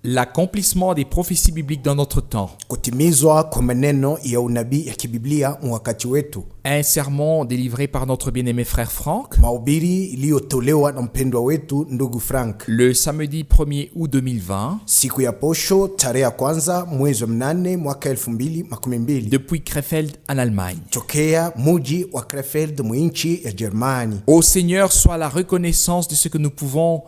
l'accomplissement des prophéties bibliques dans notre temps. Kutimizwa kwa maneno ya unabii ya kibiblia wakati wetu. Un sermon délivré par notre bien-aimé frère Franck. Mahubiri iliyotolewa na mpendwa wetu ndugu Frank. Le samedi 1er août 2020. Siku ya posho tarehe ya kwanza mwezi wa 8 mwaka 2012. Depuis Krefeld en Allemagne. Tokea muji wa Krefeld mwinchi ya Germani. Au Seigneur soit la reconnaissance de ce que nous pouvons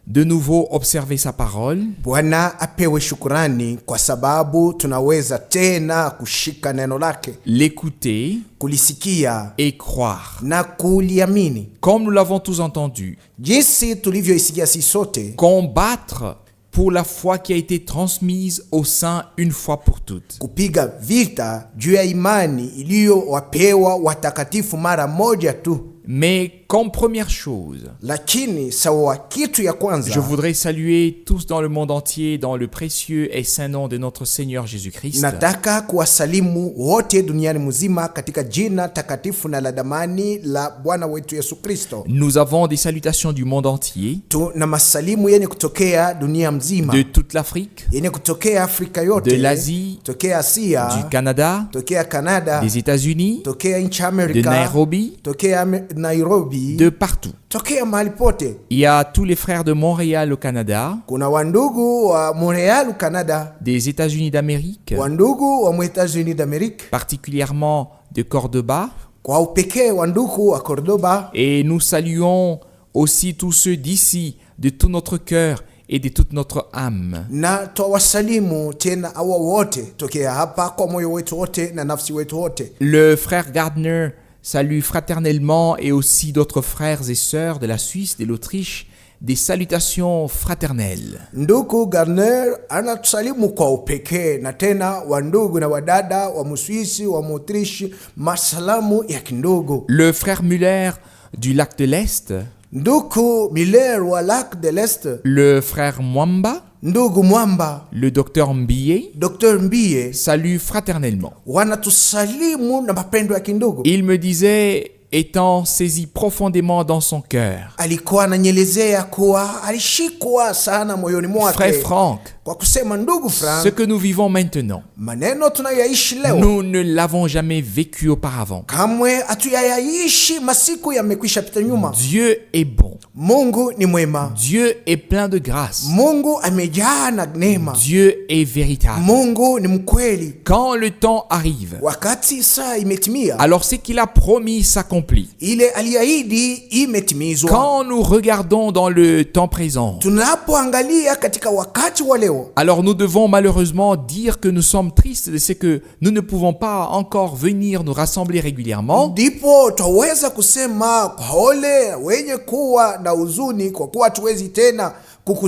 de nouveau observer sa parole. Bwana apewe shukrani kwa sababu tunaweza tena kushika neno lake, l'écouter, kulisikia et croire. na kuliamini. Comme nous l'avons tous entendu, Jinsi tulivyoisikia sisi sote, combattre pour la foi qui a été transmise aux saints une fois pour toutes. kupiga vita juu ya imani iliyowapewa watakatifu mara moja tu. Mais comme première chose, Lakini sawa kitu ya kwanza, je voudrais saluer tous dans le monde entier dans le précieux et saint nom de notre Seigneur Jésus-Christ. nataka kuwasalimu wote duniani mzima katika jina takatifu na la damani la Bwana wetu Yesu Kristo. Nous avons des salutations du monde entier, Tuna masalimu yenye kutokea dunia mzima, de toute l'Afrique, yenye kutokea Afrika yote, de l'Asie, tokea Asia, du Canada, tokea Canada, des États-Unis, tokea nchi de Amerika, Nairobi, tokea Nairobi, de partout. tokea mahali pote. Il y a tous les frères de Montréal au Canada, Kuna wandugu wa Montreal Canada, des États-Unis d'Amérique, wandugu wa États-Unis d'Amérique, particulièrement de Cordoba, kwa upekee wandugu wa Cordoba. et nous saluons aussi tous ceux d'ici de tout notre cœur et de toute notre âme. Na twawasalimu tena awa wote tokea hapa kwa moyo wetu wote na nafsi wetu wote. Le frère Gardner salue fraternellement et aussi d'autres frères et sœurs de la Suisse, de l'Autriche, des salutations fraternelles. Ndugu Garner anatusalimu kwa upekee na tena wandugu na wadada wa Muswisi wa Motrishi, masalamu ya kindugu. Le frère Muller du lac de l'Est, Ndugu Miller wa Lac de l'Est, le frère Mwamba, ndugu Mwamba, le docteur Mbiye Dr. Mbie salue fraternellement. wanatusalimu na mapendo ya kindugu. Il me disait, étant saisi profondément dans son cœur, Alikuwa ananyelezea kuwa alishikwa sana moyoni mwake frère Franck, kwa kusema, ndugu ce Frank, que nous vivons maintenant, maneno tunayoishi leo nous ne l'avons jamais vécu auparavant. kamwe hatuyayaishi, masiku yamekwisha pita nyuma. Dieu est bon. Mungu ni mwema. Dieu est plein de grâce. Mungu amejaa na neema. Dieu est véritable. Mungu ni mkweli. Quand le temps arrive, Wakati saa imetimia, alors ce qu'il a promis s'accomplit. ile aliahidi imetimizwa. Quand nous regardons dans le temps présent, Tunapoangalia katika wakati wa leo, alors nous devons malheureusement dire que nous sommes tristes de ce que nous ne pouvons pas encore venir nous rassembler régulièrement. ndipo twaweza kusema kwa ole wenye kuwa na huzuni, kwa kuwa tuwezi tena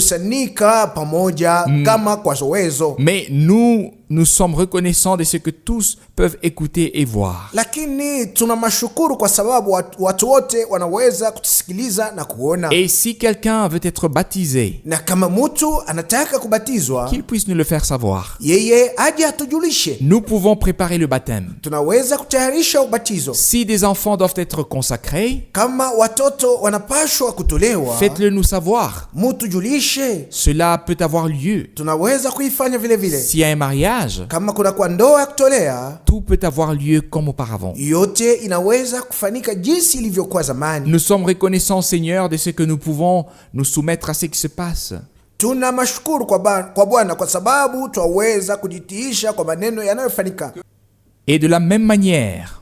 kukusanika pamoja kama kwa zowezo. Mais nous sommes reconnaissants de ce que tous peuvent écouter et voir. Lakini tuna mashukuru kwa sababu watu wote wanaweza kutusikiliza na kuona. Et si quelqu'un veut être baptisé, Na kama mtu anataka kubatizwa, qu'il puisse nous le faire savoir. yeye aje atujulishe. Nous pouvons préparer le baptême. Tunaweza kutayarisha ubatizo. Si des enfants doivent être consacrés, Kama watoto wanapashwa kutolewa, faites-le nous savoir. mtu julishe. Cela peut avoir lieu. Tunaweza kuifanya vile vile. S'il y a un mariage, Kama kuna kwa ndoa ya kutolea, tout peut avoir lieu comme auparavant. yote inaweza kufanyika jinsi ilivyokuwa zamani. Nous sommes reconnaissants, Seigneur, de ce que nous pouvons nous soumettre à ce qui se passe. Tuna mashukuru kwa Bwana kwa sababu twaweza kujitiisha kwa maneno yanayofanyika. Et de la même manière,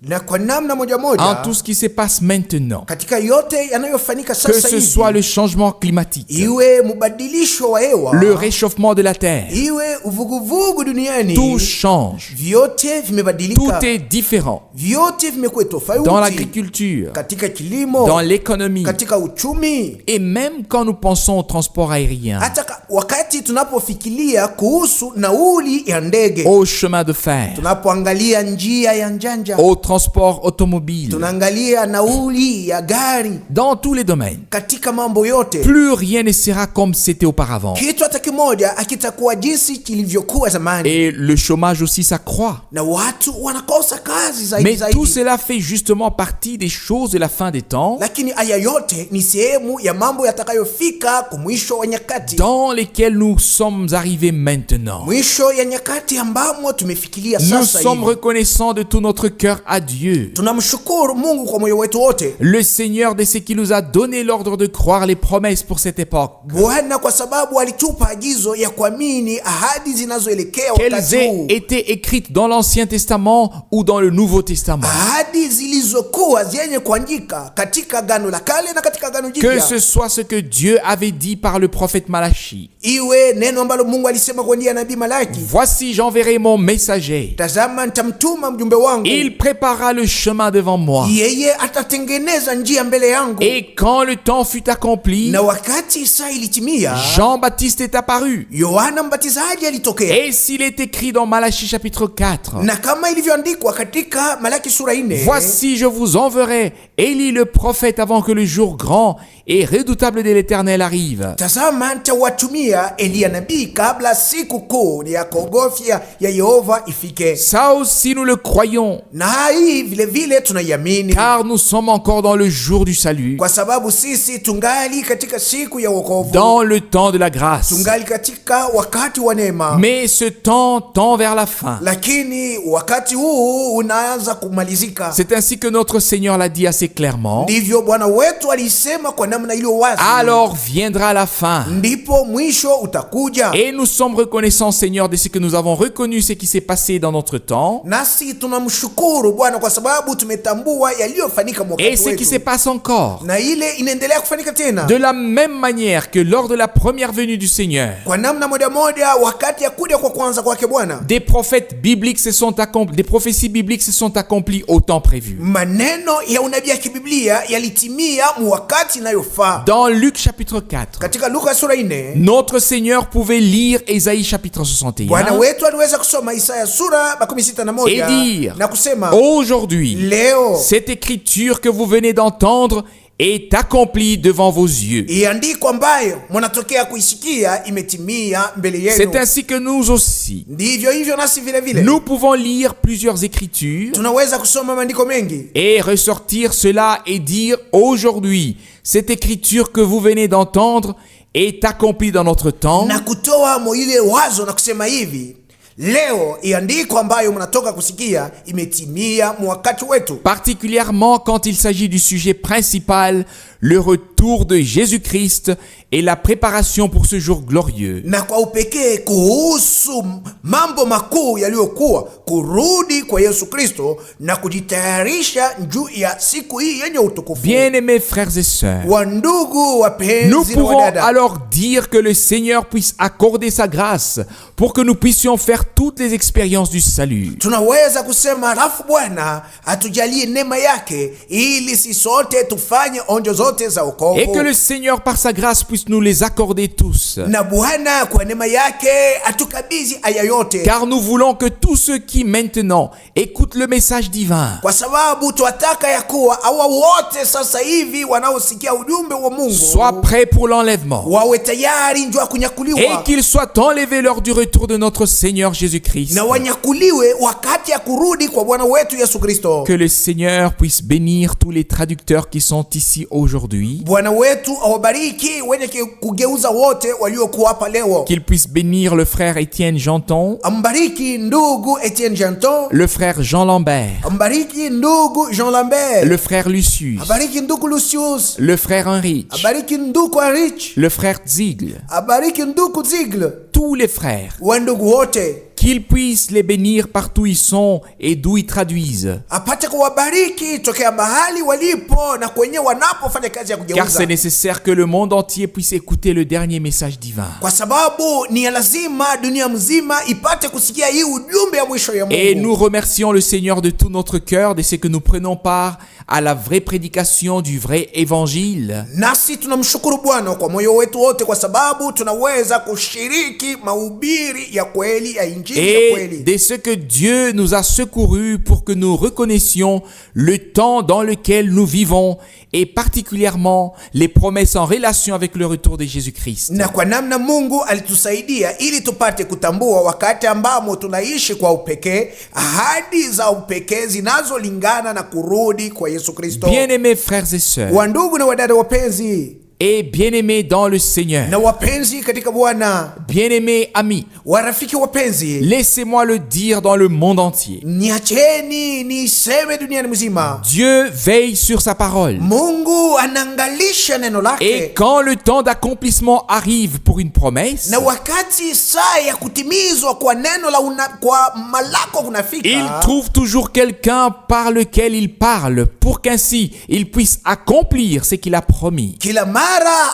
Na kwa namna moja en moja, tout ce qui se passe maintenant, katika yote yanayofanyika que sasa ce soit hivi, le changement climatique, iwe mubadilisho wa hewa, le réchauffement de la terre, iwe uvuguvugu duniani, tout change. vyote vimebadilika. Tout est différent. Vyote vimekuwa tofauti. Dans l'agriculture, katika kilimo, dans l'économie, katika uchumi, et même quand nous pensons au transport aérien, hata wakati tunapofikiria kuhusu nauli ya ndege, au chemin de fer, tunapoangalia njia ya njanja, au transport automobile, tunaangalia nauli ya gari, dans tous les domaines. katika mambo yote. Plus rien ne sera comme c'était auparavant. Kitu hata kimoja akitakuwa jinsi kilivyokuwa zamani. Et le chômage aussi s'accroît. Na watu wanakosa kazi Mais zaidi. tout cela fait justement partie des choses de la fin des temps, Lakini haya yote ni sehemu ya mambo yatakayofika kwa mwisho wa nyakati. dans lesquelles nous sommes arrivés maintenant. Mwisho ya nyakati ambamo tumefikiria Nous sasa sommes hivi. reconnaissants de tout notre cœur à Dieu, Tunamshukuru Mungu kwa moyo wetu wote. le Seigneur de ce qui nous a donné l'ordre de croire les promesses pour cette époque, Bwana kwa sababu alitupa agizo ya kuamini ahadi zinazoelekea qu'elles wakati aient huu. été écrites dans l'Ancien Testament ou dans le Nouveau Testament. Ahadi zilizokuwa zenye kuandika katika Agano la Kale na katika Agano Que Jipya. ce soit ce que Dieu avait dit par le prophète Malachi. Iwe neno ambalo Mungu alisema kwa njia ya nabii Malaki. Voici, j'enverrai mon messager. Tazama nitamtuma mjumbe wangu. Il préparera le chemin devant moi. Yeye atatengeneza njia mbele yangu. Et quand le temps fut accompli, Na wakati saa ilitimia, Jean-Baptiste est apparu. Yohana Mbatizaji alitokea. Et s'il est écrit dans Malachie chapitre 4, Na kama ilivyoandikwa katika Malaki sura 4, voici, je vous enverrai Élie le prophète avant que le jour grand et redoutable de l'Éternel arrive. tazama nitawatumia Eliya nabii kabla siku kuu ya kuogofya ya Yehova ifike. Ça aussi nous le croyons, Na hii vile vile tunaiamini, car nous sommes encore dans le jour du salut, kwa sababu sisi tungali katika siku ya wokovu, dans le temps de la grâce. tungali katika wakati wa neema. Mais ce temps tend vers la fin. Lakini wakati huu unaanza kumalizika. C'est ainsi que notre Seigneur l'a dit assez clairement. Ndivyo Bwana wetu alisema kwa namna iliyo wazi. Alors viendra la fin. Ndipo mwisho utakuja. Et nous sommes reconnaissants, Seigneur, de ce que nous avons reconnu, ce qui s'est passé dans notre temps, Nasi tunamshukuru Bwana kwa sababu tumetambua yaliyofanyika et wakati ce qui se wetu. passe encore. Na ile inaendelea kufanyika tena. De la même manière que lors de la première venue du Seigneur, Kwa namna moja wakati ya kuja kwa kwanza kwake Bwana. des prophètes bibliques se sont accomplis, des prophéties bibliques se sont accomplies au temps prévu. Maneno ya unabii ya kibiblia yalitimia wakati inayofaa. Dans Luc chapitre 4, Katika Luka sura 4, notre Seigneur pouvait lire Ésaïe chapitre Bwana 61 wetu aliweza kusoma Isaya sura 61 et dire, na kusema, aujourd'hui, leo cette écriture que vous venez d'entendre est accomplie devant vos yeux. iandikwa ambayo mnatokea kuisikia imetimia mbele yenu. C'est ainsi que nous aussi, Ndivyo hivyo nasi vile vile nous pouvons lire plusieurs écritures tunaweza kusoma maandiko mengi et ressortir cela et dire, aujourd'hui, cette écriture que vous venez d'entendre est accomplie dans notre temps, na kutoa mo ile wazo na kusema hivi, leo iandiko ambayo mnatoka kusikia imetimia wakati wetu. particulièrement quand il s'agit du sujet principal, le retour de Jésus-Christ et la préparation pour ce jour glorieux. Na kwa upekee kuhusu mambo makuu yaliyokuwa kurudi kwa Yesu Kristo na kujitayarisha juu ya siku hii yenye utukufu. Bien-aimés frères et sœurs, Wandugu nous wapenzi na pouvons wadada, alors dire que le Seigneur puisse accorder sa grâce pour que nous puissions faire toutes les expériences du salut. tunaweza kusema alafu Bwana atujalie neema yake ili sisi sote tufanye onjo zote za wokovu. Et que le Seigneur par sa grâce puisse nous les accorder tous. Na Bwana kwa neema yake atukabidhi aya yote. Car nous voulons que tous ceux qui maintenant écoutent le message divin Kwa sababu tuwataka ya kuwa hawa wote sasa hivi wanaosikia ujumbe wa Mungu soient prêts pour l'enlèvement wawe tayari njoo et kunyakuliwa, qu'ils soient enlevés lors du retour de notre Seigneur Jésus-Christ. na wanyakuliwe wakati ya kurudi kwa Bwana wetu Yesu Kristo. Que le Seigneur puisse bénir tous les traducteurs qui sont ici aujourd'hui. Bwana wetu awabariki wenye kugeuza wote waliokuwa hapa leo. Qu'il puisse bénir le frère Étienne Janton, Ambariki ndugu Etienne Janton, le frère Jean Lambert, ambariki ndugu Jean Lambert, le frère Lucius, abariki ndugu Lucius, le frère Heinrich, abariki ndugu Heinrich, le frère Ziegler, abariki ndugu Ziegler, tous les frères, wandugu wote. qu'il puisse les bénir partout où ils sont et d'où ils traduisent. Apate kuwabariki tokea mahali walipo na kwenye wanapofanya kazi ya Car kugeuza, c'est nécessaire que le monde entier puisse écouter le dernier message divin. kwa sababu ni ya lazima dunia mzima ipate kusikia hii ujumbe ya mwisho ya Et Mungu. nous remercions le Seigneur de tout notre cœur de ce que nous prenons part à la vraie prédication du vrai évangile. Nasi tunamshukuru Bwana kwa moyo wetu wote kwa sababu tunaweza kushiriki wazi mahubiri ya kweli ya injili ya et kweli, de ce que Dieu nous a secourus pour que nous reconnaissions le temps dans lequel nous vivons et particulièrement les promesses en relation avec le retour de Jésus-Christ. na kwa namna Mungu alitusaidia ili tupate kutambua wakati ambamo tunaishi kwa upekee, ahadi za upekee zinazolingana na kurudi kwa Yesu Kristo. Bien-aimés frères et sœurs, Wandugu na wadada wapenzi et bien-aimés dans le Seigneur, na wapenzi katika Bwana, bien-aimés amis, warafiki wapenzi, laissez-moi le dire dans le monde entier. niacheni niseme duniani mzima, Dieu veille sur sa parole. Mungu anaangalisha neno Et lake, quand le temps d'accomplissement arrive pour une promesse, na wakati saa ya kutimizwa kwa neno la kwa malako kunafika, il trouve toujours quelqu'un par lequel il parle pour qu'ainsi il puisse accomplir ce qu'il a promis. kila mara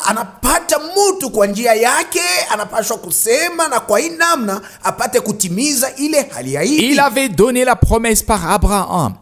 anapata mtu kwa njia yake anapaswa kusema, na kwa hii namna apate kutimiza ile haliahidi. Il avait donné la promesse par Abraham,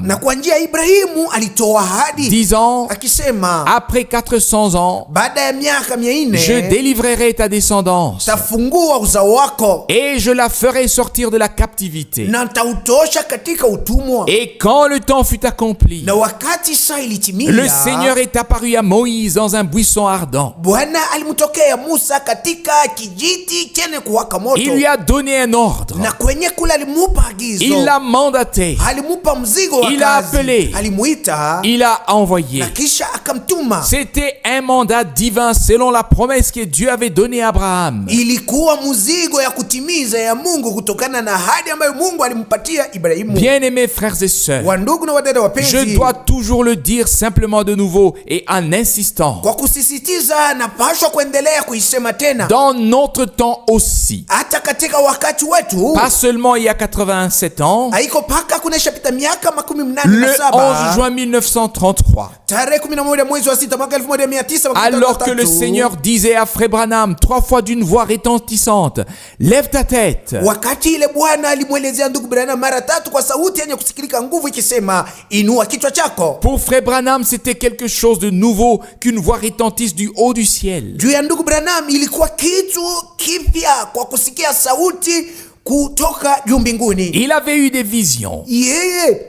Na kwa njia ya Ibrahimu alitoa ahadi disant, akisema, après 400 ans, baada ya miaka 400 je délivrerai ta descendance tafungua uzao wako et je la ferai sortir de la captivité. na ntautosha katika utumwa. Et quand le temps fut accompli, Na wakati saa ilitimia, le Seigneur est apparu à Moïse dans un buisson ardent. Bwana alimtokea Musa katika kijiti chenye kuwaka moto, Il lui a donné un ordre. na kwenye kula alimupa agizo, Il l'a mandaté. alimupa mzigo wa Il a kazi, appelé. alimuita Il a envoyé. na kisha akamtuma. C'était un mandat divin selon la promesse que Dieu avait donnée à Abraham. Ilikuwa mzigo ya kutimiza ya Mungu kutokana na ahadi ambayo Mungu alimpatia Ibrahimu. Bien-aimés frères et sœurs, Wandugu na wadada je wapenzi, dois toujours le dire simplement de nouveau et en insistant. kwa kusisitiza napashwa kuendelea kuisema tena, Dans notre temps aussi, hata katika wakati wetu, pas seulement il y a 87 ans, haiko paka kunaishapita miaka le 87, 11 juin 1933, tarehe 11 mwezi wa 6 mwaka 1933, alors que le Seigneur disait à Frère Branham 3 fois d'une voix retentissante, lève ta tête. wakati ile Bwana alimwelezea ndugu Branham mara 3 kwa sauti yenye kusikilika nguvu ikisema, inua kichwa chako. Pour Frère Branham, c'était quelque chose de nouveau qu'une voix retentisse du haut du ciel. Juu ya ndugu Branham ilikuwa kitu kipya kwa kusikia sauti kutoka juu mbinguni. Il avait eu des visions, Yeye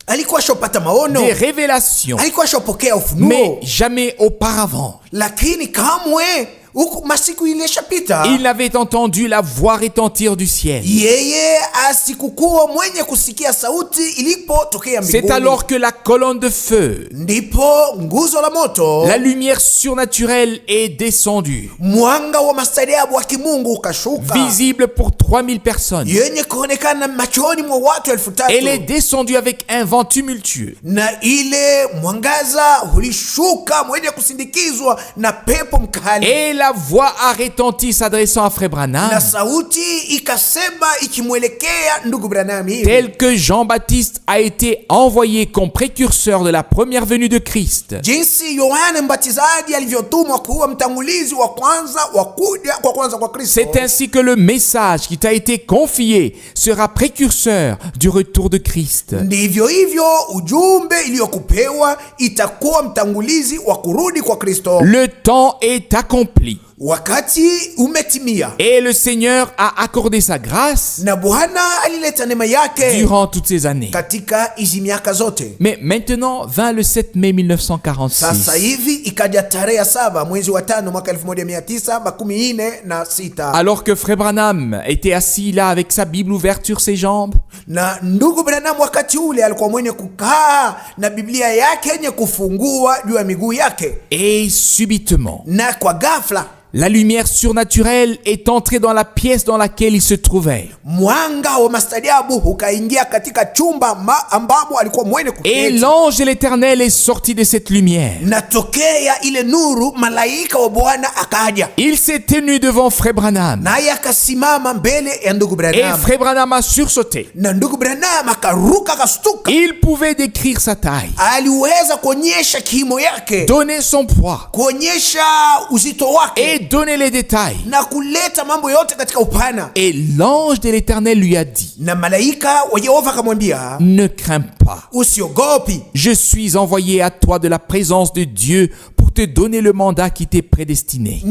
alikuwa shopata maono, des révélations, alikuwa shopokea ufunuo, mais jamais auparavant. lakini kamwe huku masiku ilishapita, Il avait entendu la voix retentir du ciel. yeye asikukuwa mwenye kusikia sauti ilipotokea C'est mbinguni. alors que la colonne de feu, Ndipo nguzo la moto, la lumière surnaturelle est descendue, mwanga wa mastaajabu wa kimungu ukashuka, visible pour 3000 personnes. yenye kuonekana machoni mwa watu 3,000. Elle est descendue avec un vent tumultueux. Na ile mwangaza ulishuka mwenye kusindikizwa na pepo mkali, Et la voix a retenti s'adressant à Frère na Branham, sauti ikasema ikimwelekea ndugu Branham hivi, tel que Jean-Baptiste a été envoyé comme précurseur de la première venue de Christ. jinsi Yohana Mbatizaji alivyotumwa kuwa mtangulizi wa kwanza wa kuja kwa kwanza kwa Kristo. C'est ainsi que le message qui t'a été confié sera précurseur du retour de Christ. Ndivyo hivyo ujumbe iliyokupewa itakuwa mtangulizi wa kurudi kwa Kristo. Le temps est accompli Wakati umetimia, et le Seigneur a accordé sa grâce na Bwana alileta neema yake durant toutes ces années. katika hizi miaka zote. Mais maintenant vint le 7 mai 1946. Sasa hivi ikaja tarehe 7 mwezi wa 5 mwaka 1946, Alors que Frère Branham était assis là avec sa Bible ouverte sur ses jambes, na ndugu Branham wakati ule alikuwa mwenye kukaa na Biblia yake yenye kufungua juu ya miguu yake, et subitement, na kwa ghafla la lumière surnaturelle est entrée dans la pièce dans laquelle il se trouvait. mwanga wa mastaajabu ukaingia katika chumba ambapo alikuwa mwenye Et kuketi, l'ange de l'Éternel est sorti de cette lumière. na tokea ile nuru malaika wa Bwana akaja, Il s'est tenu devant Frère Branham. naye akasimama mbele ya ndugu Et Branham, Frère Branham a sursauté. na ndugu Branham akaruka akastuka. Il pouvait décrire sa taille, Aliweza kuonyesha kimo yake, donner son poids kuonyesha uzito wake, et donner les détails. na kuleta mambo yote katika upana. Et l'ange de l'Éternel lui a dit, Na malaika wa Yehova akamwambia, ne crains pas. usiogopi, Je suis envoyé à toi de la présence de Dieu pour te donner le mandat qui t'est prédestiné.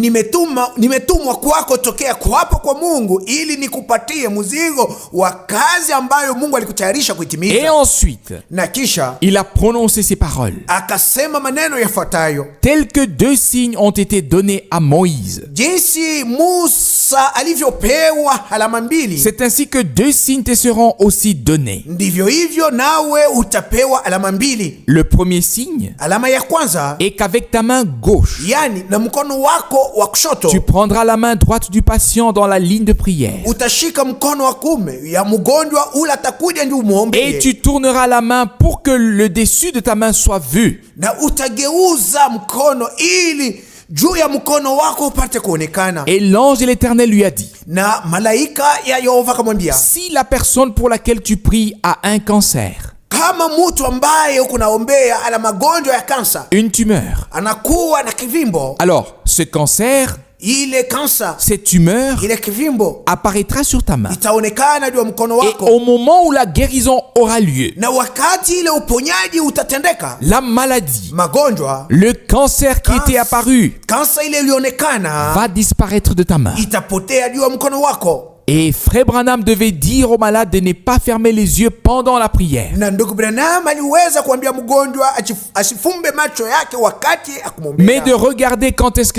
Nimetumwa kwako tokea kwapo kwa Mungu ili nikupatie mzigo wa kazi ambayo Mungu alikutayarisha kuitimiza. Et ensuite, na kisha il a prononcé ces paroles. Akasema maneno yafuatayo. Tels que 2 signes ont été donnés à Moïse. Jinsi Musa alivyopewa alama mbili. C'est ainsi que 2 signes te seront aussi donnés. Ndivyo hivyo nawe utapewa alama mbili. Le premier signe alama ya kwanza est qu'avec ta main gauche, yani na mkono wako wa kushoto, tu prendras la main droite du patient dans la ligne de prière. Utashika mkono wa kuume ya mgonjwa ule atakuja ndio muombe. Et tu tourneras la main pour que le dessus de ta main soit vu. Na utageuza mkono ili juu ya mkono wako upate kuonekana. Et l'ange de l'Éternel lui a dit, na malaika ya Yehova kamwambia, si la personne pour laquelle tu pries a un cancer, kama mtu ambaye ukunaombea ana magonjwa ya kansa, une tumeur, anakuwa na kivimbo, alors ce cancer, ile kansa, cette tumeur ile kivimbo apparaîtra sur ta main. itaonekana juu ya mkono wako. Et au moment où la guérison aura lieu, na wakati ile uponyaji utatendeka, la maladie, magonjwa, le cancer qui était apparu, kansa ile ilionekana va disparaître de ta main. itapotea juu ya mkono wako. Et Frère Branham devait dire au malade de ne pas fermer les yeux pendant la prière. Na ndugu Branham aliweza kuambia mgonjwa asifumbe macho yake wakati akumwombea, mais de regarder quand est-ce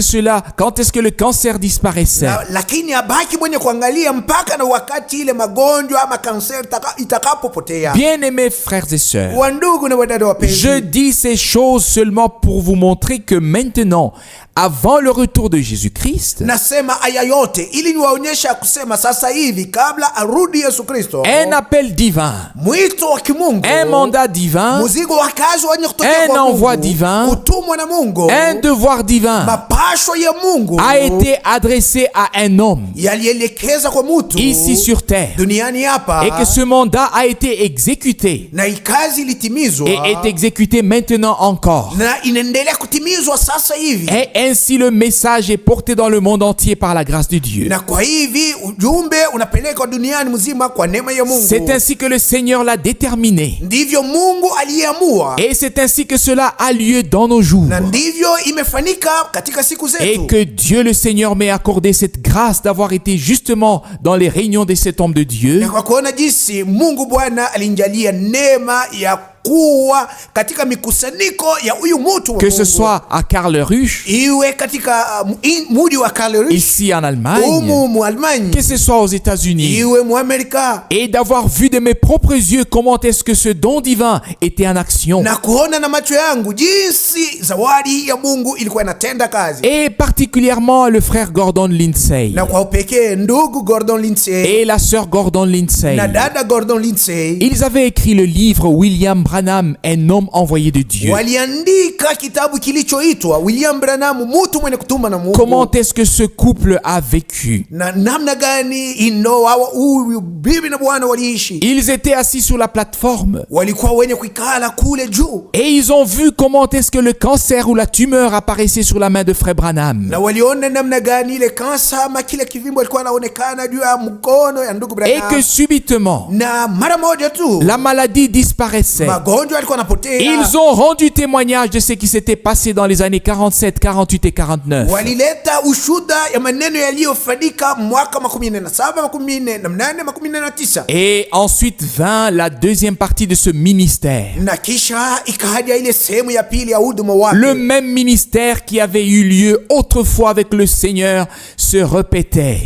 que le cancer disparaissait. Lakini abaki mwenye kuangalia mpaka na wakati ile magonjwa ama kanser itakapopotea. Bien-aimés frères et sœurs, wa ndugu na wadada wapenzi, je dis ces choses seulement pour vous montrer que maintenant, avant le retour de Jésus-Christ, nasema aya yote ili niwaonyesha kusema sasa hivi kabla arudi Yesu Kristo, un appel divin, mwito wa kimungu, un mandat divin, mzigo wa kazi wenye kutokea un kwa envoi Mungu, divin, kutumwa na Mungu, un devoir divin mapasho ya Mungu a été adressé à un homme yalielekeza kwa mtu ici sur terre, duniani hapa, et que ce mandat a été exécuté na ikazi ilitimizwa et est exécuté maintenant encore. na inaendelea kutimizwa sasa hivi. Ainsi le message est porté dans le monde entier par la grâce de Dieu. Na kwa hivi ujumbe unapelekwa duniani mzima kwa neema ya Mungu. C'est ainsi que le Seigneur l'a déterminé. Ndivyo Mungu aliamua. Et c'est ainsi que cela a lieu dans nos jours. Na ndivyo imefanyika katika siku zetu. Et que Dieu le Seigneur m'ait accordé cette grâce d'avoir été justement dans les réunions de cet homme de Dieu. Na kwa kuona jinsi Mungu Bwana alinjalia neema ya kuwa katika mikusanyiko ya huyu mtu wa que Mungu. Ce soit à Karlsruhe, iwe katika mji wa Karlsruhe, ici en Allemagne, que ce soit aux États-Unis, iwe mu Amerika, et d'avoir vu de mes propres yeux comment est-ce que ce don divin était en action. Na kuona na macho yangu jinsi zawadi ya Mungu ilikuwa inatenda kazi. Et particulièrement le frère Gordon Lindsay. Na kwa upekee ndugu Gordon Lindsay et la sœur Gordon Lindsay. Na dada Gordon Lindsay. Ils avaient écrit le livre William Branham, un homme envoyé de Dieu. Waliandika kitabu kilichoitwa William Branham, mtu mwenye kutumwa na Mungu. Comment est-ce que ce couple a vécu? Na namna gani ino huyu bibi na bwana waliishi? Ils étaient assis sur la plateforme. Walikuwa wenye kuikala kule juu. Et ils ont vu comment est-ce que le cancer ou la tumeur apparaissait sur la main de Frère Branham. Na waliona namna gani ile kansa ama kile kivimbo ilikuwa inaonekana juu ya mkono ya ndugu Branham. Et que subitement, na mara moja tu, la maladie disparaissait. Ils ont rendu témoignage de ce qui s'était passé dans les années 47, 48 et 49. Et ensuite vint la deuxième partie de ce ministère. Le même ministère qui avait eu lieu autrefois avec le Seigneur se répétait.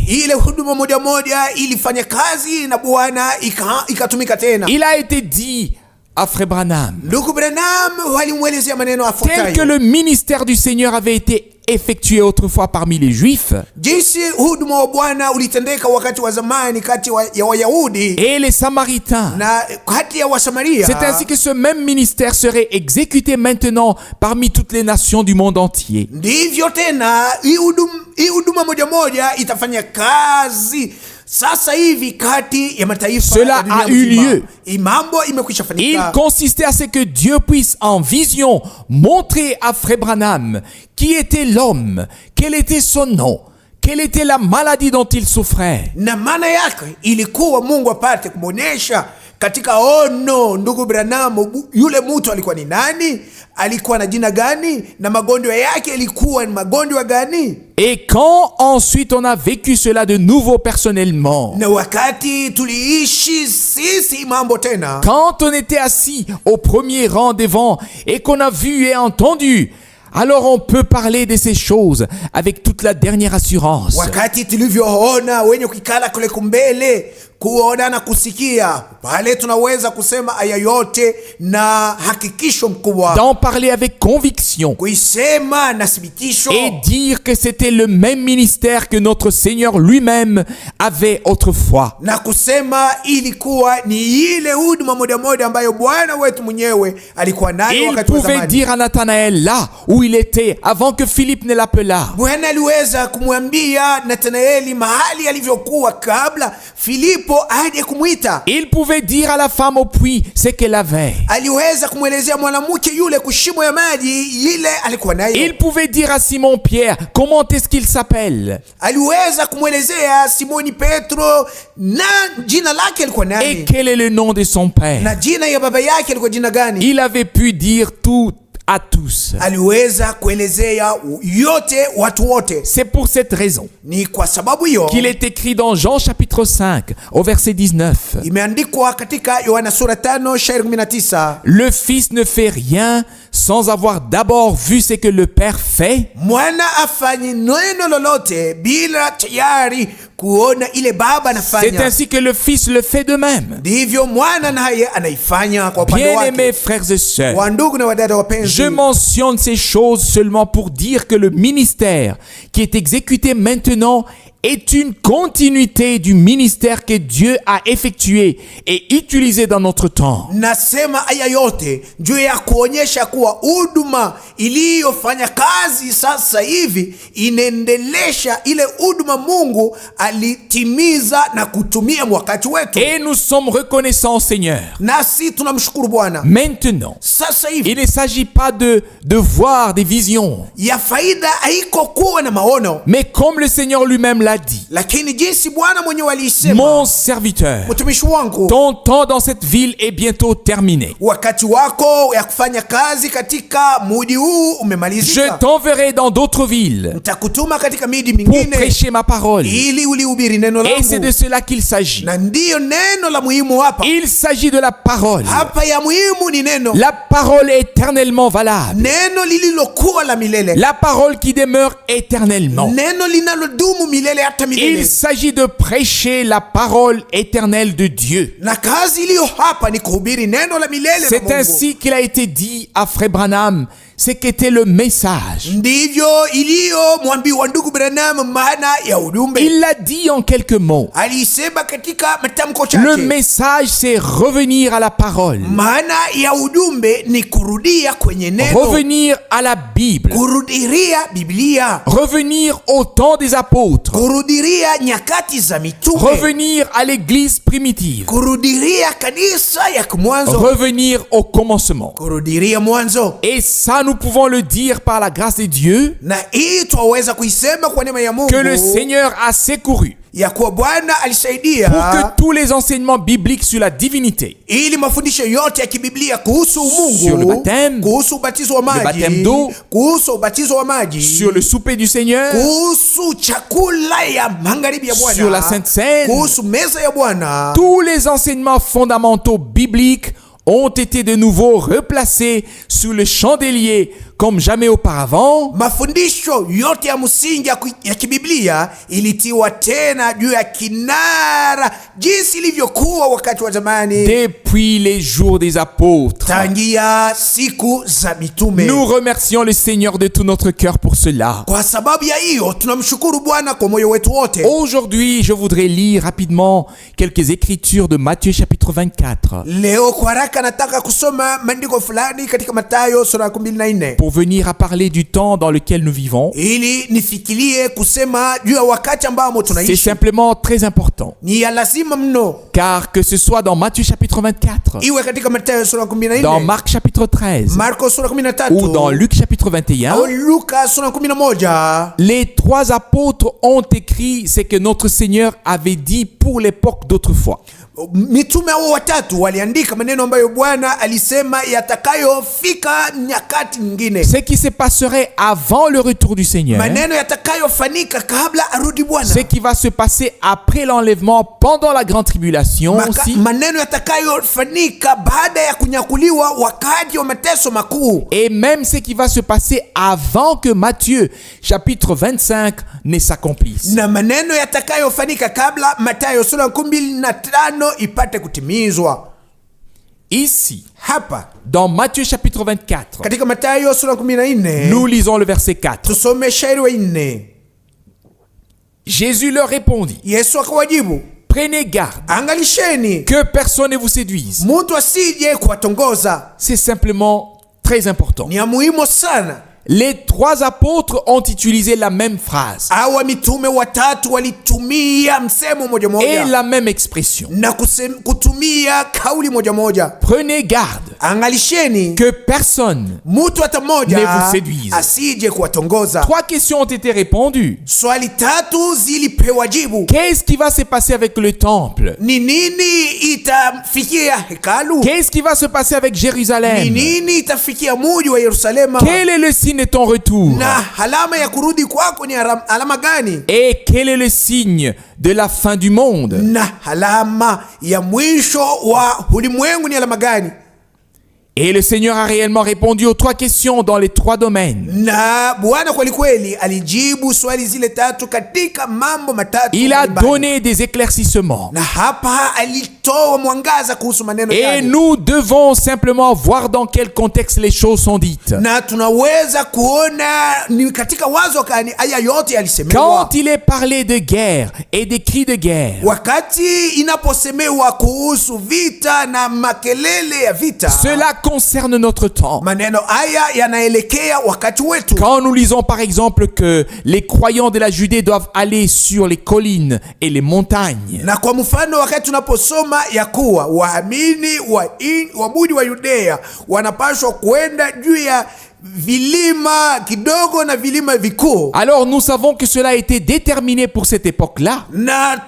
Il a été dit à Frère Branham, tel que le ministère du Seigneur avait été effectué autrefois parmi les Juifs et les Samaritains, c'est ainsi que ce même ministère serait exécuté maintenant parmi toutes les nations du monde entier. Cela a eu lieu. Il consistait à ce que Dieu puisse en vision montrer à Frère Branham qui était l'homme, quel était son nom, quelle était la maladie dont il souffrait. Na maana yake ilikuwa Mungu apate kumuonesha katika ono ndugu Branham yule mtu alikuwa ni nani, alikuwa na jina gani na magonjwa yake ilikuwa ni magonjwa gani. Et quand ensuite on a vécu cela de nouveau personnellement, na wakati tuliishi sisi mambo tena, quand on était assis au premier rang devant et qu'on a vu et entendu, alors on peut parler de ces choses avec toute la dernière assurance. Wakati tulivyoona wenye kukala kule kumbele, kuona na kusikia, pale tunaweza kusema aya yote na hakikisho mkubwa. D'en parler avec conviction. Kuisema na thibitisho. Et dire que c'était le même ministère que notre Seigneur lui-même avait autrefois. Na kusema ilikuwa ni ile huduma moja ambayo Bwana wetu mwenyewe alikuwa nayo wakati wa zamani. Il pouvait dire à Nathanaël là où il était avant que Philippe ne l'appelât. Bwana aliweza kumwambia Nathanaeli mahali alivyokuwa kabla Filipo aje kumuita. Il pouvait dire à la femme au puits ce qu'elle avait. Aliweza kumwelezea mwanamke yule kushimo ya maji ile alikuwa nayo. Il pouvait dire à Simon Pierre comment est-ce qu'il s'appelle. Aliweza kumwelezea Simoni Petro na jina lake alikuwa nani. Et quel est le nom de son père. Na jina ya baba yake alikuwa jina gani. Il avait pu dire tout à tous. Aliweza kuelezea yote watu wote. C'est pour cette raison ni kwa sababu hiyo qu'il est écrit dans Jean chapitre 5 au verset 19. Imeandikwa katika Yohana sura 5:19. Le fils ne fait rien sans avoir d'abord vu ce que le père fait. Mwana afanyi neno lolote bila tayari kuona ile baba anafanya. C'est ainsi que le fils le fait de même. Ndivyo mwana naye anaifanya kwa upande wake. Bien-aimés frères et sœurs, wandugu na wadada wapenzi, je mentionne ces choses seulement pour dire que le ministère qui est exécuté maintenant est une continuité du ministère que Dieu a effectué et utilisé dans notre temps. Nasema aya yote juu ya kuonyesha kuwa huduma iliyofanya kazi sasa hivi inaendelesha ile huduma Mungu alitimiza na kutumia wakati wetu. Et nous sommes reconnaissants, Seigneur. Nasi tunamshukuru Bwana. Maintenant, sasa hivi, il ne s'agit pas de voir des visions. Ya faida haiko kuwa na maono. Mais comme le Seigneur lui-même l'a dit, lakini jinsi Bwana mwenyewe alisema, mon serviteur, mtumishi wangu, ton temps dans cette ville est bientôt terminé. Wakati wako ya kufanya kazi katika mji huu umemalizika. Je t'enverrai dans d'autres villes. Nitakutuma katika miji mingine pour prêcher ma parole. Ili ulihubiri neno langu. Et c'est de cela qu'il s'agit. Na ndiyo neno la muhimu hapa. Il s'agit de la parole. Hapa ya muhimu ni neno. La parole est éternellement valable. Neno lililokuwa la milele. La parole qui demeure éternellement. Neno linalodumu milele hata milele. Il s'agit de prêcher la parole éternelle de Dieu. Na kazi iliyo hapa ni kuhubiri neno la milele. C'est ainsi qu'il a été dit à Frère Branham ce qu'était le message. Ndivyo iliyo mwambiwa ndugu Branham maana ya ujumbe. Il l'a dit en quelques mots. Alisema katika matamko chake. Le message c'est revenir à la parole. Maana ya ujumbe ni kurudia kwenye neno. Revenir à la Bible. Kurudiria Biblia. Revenir au temps des apôtres. Kurudiria nyakati za mitume. Revenir à l'église primitive. Kurudiria kanisa ya mwanzo. Revenir au commencement. Kurudiria mwanzo. Et ça nous pouvons le dire par la grâce de Dieu. Na hii tuweza kuisema kwa neema ya Mungu. Que le Seigneur a secouru. Ya kuwa Bwana alisaidia pour que tous les enseignements bibliques sur la divinité, ili mafundisho yote ya kibiblia kuhusu Mungu, sur le baptême, kuhusu ubatizo wa maji, le baptême d'eau, kuhusu ubatizo wa maji, sur le souper du Seigneur, kuhusu chakula ya magharibi ya Bwana, sur la Sainte Seine, kuhusu meza ya Bwana, tous les enseignements fondamentaux bibliques ont été de nouveau replacés sous le chandelier comme jamais auparavant. Mafundisho yote ya msingi ya kibiblia ilitiwa tena juu ya kinara jinsi ilivyokuwa wakati wa zamani. Depuis les jours des apôtres. Tangia siku za mitume. Nous remercions le Seigneur de tout notre cœur pour cela. Kwa sababu ya hiyo tunamshukuru Bwana kwa moyo wetu wote. Aujourd'hui, je voudrais lire rapidement quelques écritures de Matthieu chapitre 24. Leo kwa haraka nataka kusoma maandiko fulani katika Mathayo sura ya 24. Pour venir à parler du temps dans lequel nous vivons. Ili nifikirie kusema juu ya wakati ambao tunaishi. C'est simplement très important. Ni ya lazima mno. Car que ce soit dans Matthieu chapitre 24. Iwe katika Mathayo sura 14. Dans Marc chapitre 13. Marko sura 13. Ou dans Luc chapitre 21. Au Luka sura 11. Les trois apôtres ont écrit ce que notre Seigneur avait dit pour l'époque d'autrefois. Mitume hao watatu waliandika maneno ambayo Bwana alisema yatakayofika nyakati nyingine. Ce qui se passerait avant le retour du Seigneur. Maneno yatakayofanyika kabla arudi Bwana. Ce qui va se passer après l'enlèvement pendant la grande tribulation aussi. Maneno yatakayofanyika baada ya kunyakuliwa wakati wa mateso makuu. Et même ce qui va se passer avant que Matthieu chapitre 25 ne s'accomplisse. Na maneno yatakayofanyika kabla Mathayo sura 25 ipate kutimizwa. Ici, hapa dans Matthieu chapitre 24, katika Mathayo sura 14, nous lisons le verset 4. Tusome shairi wa 4. Jésus leur répondit, Yesu akawajibu, prenez garde, angalisheni que personne ne vous séduise. Mtu asije kuwatongoza. C'est simplement très important. Ni muhimu sana. Les trois apôtres ont utilisé la même phrase. Hawa mitume watatu walitumia msemo moja moja. Et la même expression. Na kutumia kauli moja moja. Prenez garde. Angalisheni. Que personne mtu hata mmoja ne vous séduise. Asije kuwatongoza. 3 questions ont été répondues. Swali tatu zilipewa jibu. Qu'est-ce qui va se passer avec le temple? Ni nini itafikia hekalu? Qu'est-ce qui va se passer avec Jérusalem? Ni nini itafikia mji wa Yerusalema? Quel est le signe de ton retour? Na alama ya kurudi kwako ni alama gani? Et quel est le signe de la fin du monde? Na alama ya mwisho wa ulimwengu ni alama gani? Et le Seigneur a réellement répondu aux 3 questions dans les 3 domaines. Na Bwana kweli kweli alijibu swali zile tatu katika mambo matatu. Il a donné des éclaircissements. Na hapa alitoa mwangaza kuhusu maneno yake. Et nous devons simplement voir dans quel contexte les choses sont dites. Na tunaweza kuona ni katika wazo gani aya yote yalisemewa. Quand il est parlé de guerre et des cris de guerre. Wakati inaposemewa kuhusu vita na makelele ya vita. Cela concerne notre temps. Maneno haya yanaelekea wakati wetu. Quand nous lisons par exemple que les croyants de la Judée doivent aller sur les collines et les montagnes. Na kwa mfano wakati tunaposoma ya kuwa waamini wa mji wa Yudea wanapaswa kwenda juu ya vilima kidogo na vilima vikuu. Alors nous savons que cela a été déterminé pour cette époque-là. Na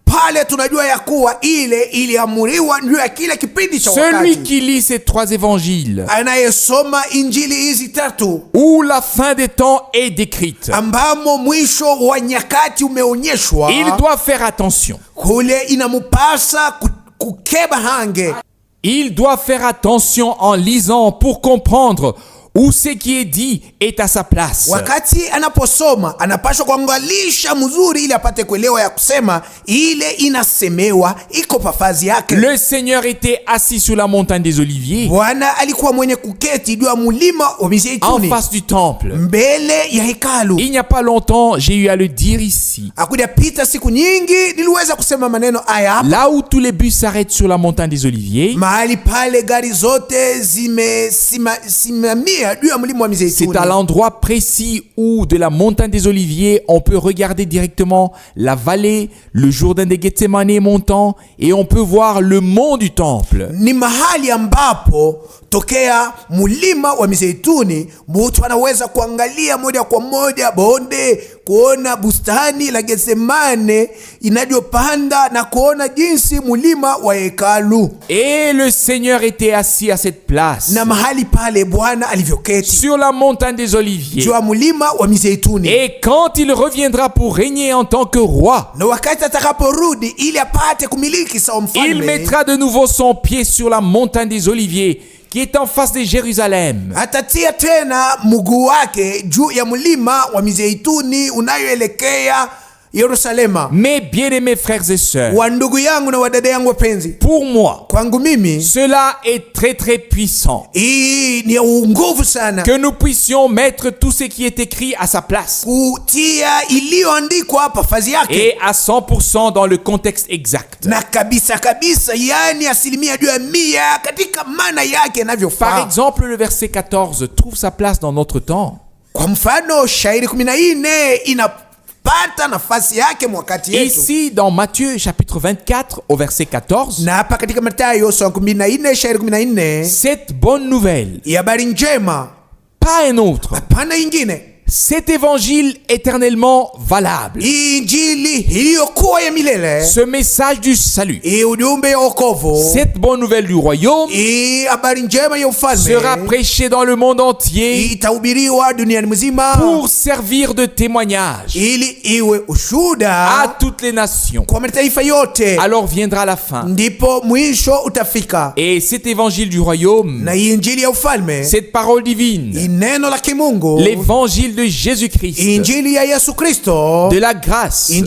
pale tunajua ya kuwa ile iliamuriwa juu ya kile kipindi cha wakati. Celui qui lit ces 3 évangiles, anayesoma injili hizi tatu, où la fin des temps est décrite, ambamo mwisho wa nyakati umeonyeshwa, il doit faire attention. Kule inamupasa kukeba hange. Il doit faire attention en lisant pour comprendre où ce qui est dit est à sa place. Wakati anaposoma anapaswa kuangalisha mzuri ili apate kuelewa ya kusema ile inasemewa iko pafazi yake. Le Seigneur était assis sur la montagne des Oliviers. Bwana alikuwa mwenye kuketi juu ya mlima wa Mizeituni, en face du temple, mbele ya hekalu. Il n'y a pas longtemps, j'ai eu à le dire ici. Akuja pita siku nyingi niliweza kusema maneno haya. Là où tous les bus s'arrêtent sur la montagne des Oliviers, mahali pale gari zote zimesimamia. C'est à l'endroit précis où de la montagne des Oliviers on peut regarder directement la vallée, le Jourdain de Gethsemane montant, et on peut voir le mont du temple. Ni mahali ambapo tokea mulima wa Mizeituni mtu anaweza kuangalia moja kwa moja bonde, kuona bustani la Gethsemane inavyopanda na kuona jinsi mulima wa hekalu. Et le Seigneur était assis à cette place. Na mahali pale Bwana alivyoketi sur la montagne des Oliviers. Juu ya mulima wa Mizeituni. Et quand il reviendra pour régner en tant que roi, na wakati atakaporudi ili apate kumiliki sawa mfalme, il mettra de nouveau son pied sur la montagne des Oliviers qui est en face de Jérusalem. Atatia tena mguu wake juu ya mlima wa Mizeituni unayoelekea Yerusalema. Mes bien-aimés frères et sœurs, wa ndugu yangu na wadada yangu wapenzi, pour moi, kwangu mimi, cela est très très puissant. Ni nguvu sana que nous puissions mettre tout ce qui est écrit à sa place. Kutia iliyoandikwa pafazi yake. Et à 100% dans le contexte exact. Na kabisa kabisa, yani asilimia juu ya 100 katika maana yake inavyofaa. Par exemple, le verset 14 trouve sa place dans notre temps. Kwa mfano, shairi 14 inapata nafasi yake mwakati yetu. Ici dans Matthieu chapitre 24 au verset 14. Na hapa katika Mathayo sura 14 shairi 14. Cette bonne nouvelle, habari njema, pas un autre, hapana ingine, cet évangile éternellement valable, ce message du salut, cette bonne nouvelle du royaume sera prêché dans le monde entier pour servir de témoignage à toutes les nations. Alors viendra la fin. Et cet évangile du royaume, cette parole divine, l'évangile de Jésus-Christ, de la grâce, du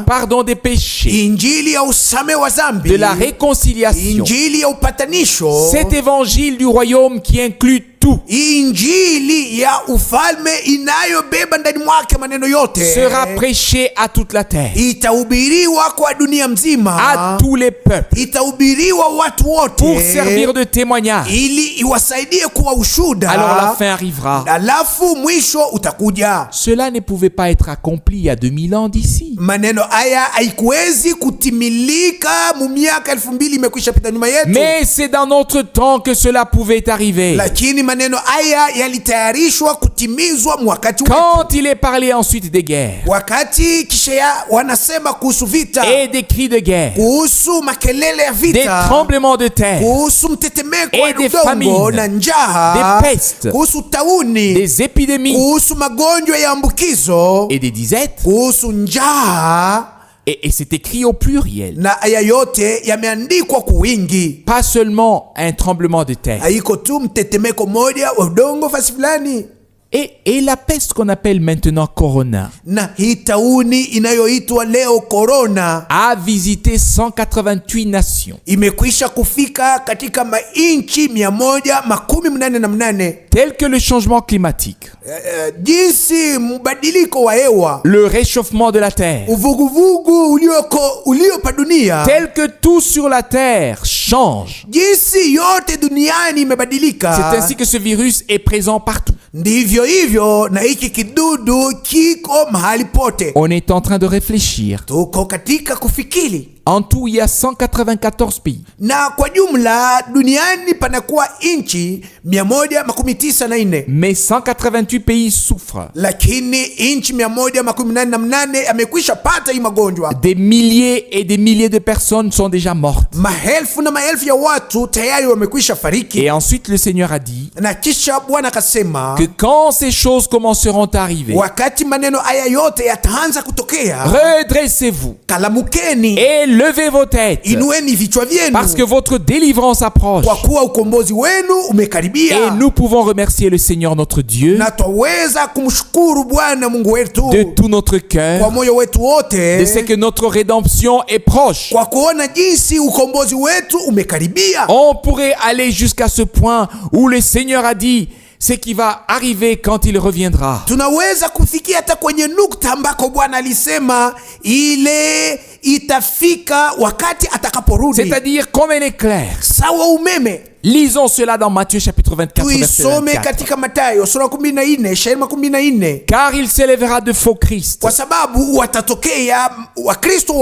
pardon des péchés, de la réconciliation, cet évangile du royaume qui inclut tout, sera prêché à toute la terre, à tous les peuples, pour servir de témoignage. Alors la fin arrivera. Cela ne pouvait pas être accompli il y a 2000 ans d'ici. Mais c'est dans notre temps que cela pouvait arriver. Quand il est parlé ensuite des guerres et des cris de guerre, des tremblements de terre et des famines, des pestes, des épidémies et des disettes. Et c'est écrit au pluriel. Pas seulement un tremblement de terre. Et la peste qu'on appelle maintenant corona a visité 188 nations. Tel que le changement climatique, le réchauffement de la terre, tel que tout sur la terre change. C'est ainsi que ce virus est présent partout. On est en train de réfléchir. En tout, il y a 194 pays. Mais 188 pays souffrent. Des milliers et des milliers de personnes sont déjà mortes. Et ensuite, le Seigneur a dit que quand ces choses commenceront à arriver, redressez-vous et levez vos têtes, parce que votre délivrance approche. Et nous pouvons remercier le Seigneur notre Dieu de tout notre cœur, de ce que notre rédemption est proche. On pourrait aller jusqu'à ce point où le Seigneur a dit ce qui va arriver quand il reviendra. C'est-à-dire comme un éclair. Lisons cela dans Matthieu chapitre 24, verset 24. Car il s'élèvera de faux Christ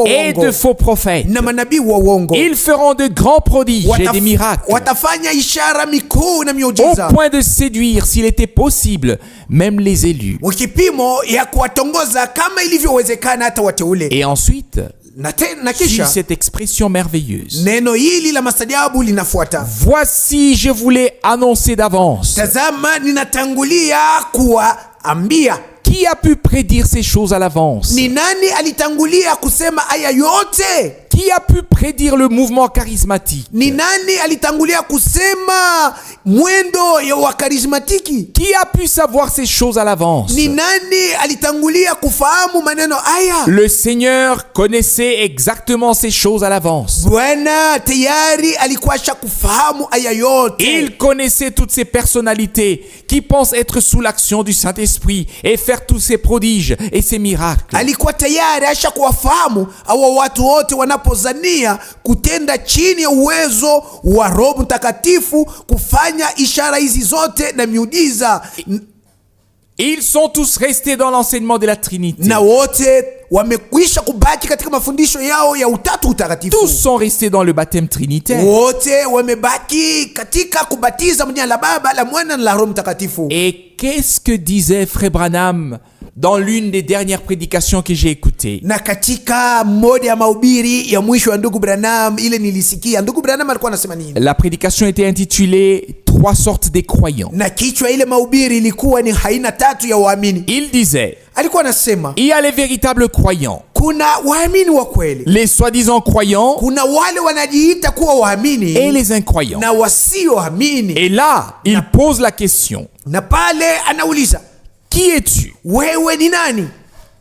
et de faux prophètes. Ils feront de grands prodiges et des miracles, au point de séduire, s'il était possible, même les élus. Et ensuite, sur cette expression merveilleuse, voici, je voulais annoncer d'avance. Qui a pu prédire ces choses à l'avance? Qui a pu prédire le mouvement charismatique? Qui a pu savoir ces choses à l'avance? Le Seigneur connaissait exactement ces choses à l'avance. Il connaissait toutes ces personnalités qui pensent être sous l'action du Saint-Esprit et faire tous ces prodiges et ces miracles. Kutenda chini ya uwezo wa Roho Mtakatifu, kufanya ishara hizi zote na miujiza. Ils sont tous restés dans l'enseignement de la Trinité. Na wote wamekwisha kubaki katika mafundisho yao ya utatu utakatifu. Tous sont restés dans le baptême trinitaire. Wote wamebaki katika kubatiza mjina la Baba, la Mwana na la Roho Mtakatifu. Et qu'est-ce que disait Frère Branham dans l'une des dernières prédications que j'ai écoutées? Na katika moja ya mahubiri ya mwisho wa ndugu Branham ile nilisikia, ndugu Branham alikuwa anasema nini? La prédication était intitulée Trois sortes de croyants. Na kichwa ile mahubiri ilikuwa ni aina tatu ya waamini. Il disait, alikuwa anasema, il y a les véritables croyants, kuna waamini wa kweli, les soi-disant croyants, kuna wale wanajiita kuwa waamini, et les incroyants. na wasioamini. Et là, il pose la question, na pale anauliza, qui es-tu? wewe ni nani?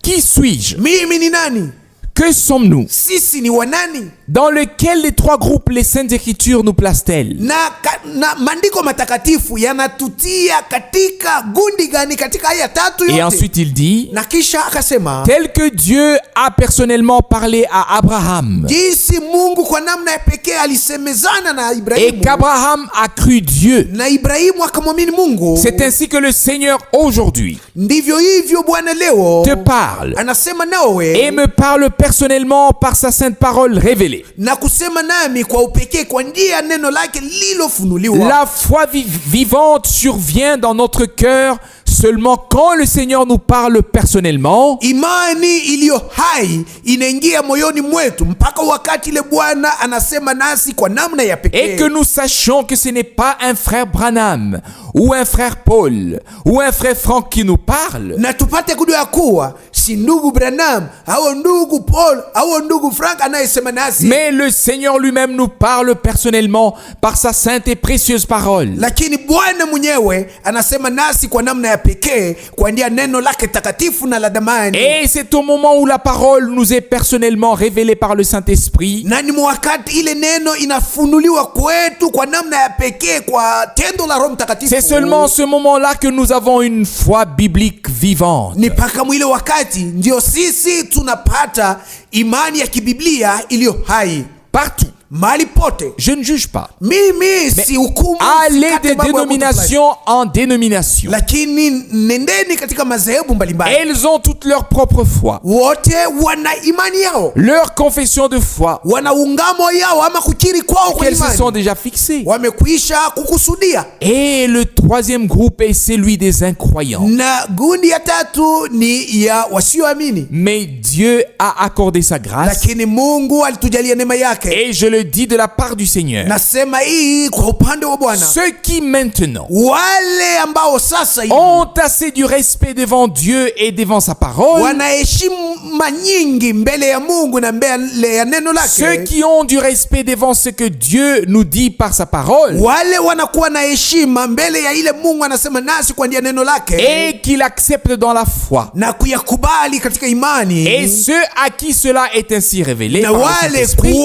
Qui suis-je? Mimi ni nani? Que sommes-nous? Sisi ni wanani? Dans lequel des trois groupes les Saintes Écritures nous placent-elles? Na maandiko matakatifu yanatutia katika gundi gani katika haya tatu yote? Et ensuite il dit, na kisha akasema, tel que Dieu a personnellement parlé à Abraham, jinsi Mungu kwa namna ya pekee alisemezana na Ibrahimu, et qu'Abraham a cru Dieu, na Ibrahimu akamwamini Mungu, c'est ainsi que le Seigneur aujourd'hui ndivyo hivyo Bwana leo te parle anasema nawe et me parle personnellement par sa sainte parole révélée. na kusema nami kwa upekee kwa njia neno lake lilofunuliwa. La foi vivante survient dans notre cœur seulement quand le Seigneur nous parle personnellement. Imani iliyo hai inaingia moyoni mwetu mpaka wakati ile Bwana anasema nasi kwa namna ya pekee. Et que nous sachions que ce n'est pas un frère Branham ou un frère Paul ou un frère Frank qui nous parle. Na tupate kujua kuwa si ndugu Branham au ndugu Paul au ndugu Frank anayesema nasi, mais le Seigneur lui-même nous parle personnellement par sa sainte et précieuse parole. Lakini Bwana mwenyewe anasema nasi kwa namna ya pekee kwa njia neno lake takatifu na la damani. Et c'est au moment où la parole nous est personnellement révélée par le Saint-Esprit, na ni wakati ile neno inafunuliwa kwetu kwa namna ya pekee kwa tendo la Roho Mtakatifu. C'est seulement ce moment-là que nous avons une foi biblique vivante. Ni paka mwile wakati ndio sisi tunapata imani ya kibiblia iliyo hai. Partout. Mahali pote. Je ne juge pas. Mimi si hukumu. Allez de dénomination en dénomination. Lakini nendeni katika madhehebu mbalimbali. Elles ont toute leur propre foi. Wote wana imani yao. Leur confession de foi. Wana ungamo yao ama kukiri kwao kwa imani. Elles se sont déjà fixées. Wamekwisha kukusudia. Et le troisième groupe est celui des incroyants. Na gundi ya tatu ni ya wasioamini. Mais Dieu a accordé sa grâce. Lakini Mungu alitujalia neema yake. Et je le dis de la part du Seigneur. Nasema hii kwa upande wa Bwana. Ceux qui maintenant wale ambao sasa ont assez du respect devant Dieu et devant sa parole. Wanaheshima nyingi mbele ya Mungu na mbele ya neno lake. Ceux qui ont du respect devant ce que Dieu nous dit par sa parole. Wale wanakuwa na heshima mbele ya ile Mungu anasema nasi kwa njia neno lake. Et qu'il accepte dans la foi. Na kuyakubali katika imani. Et ceux à qui cela est ainsi révélé na par le Saint-Esprit.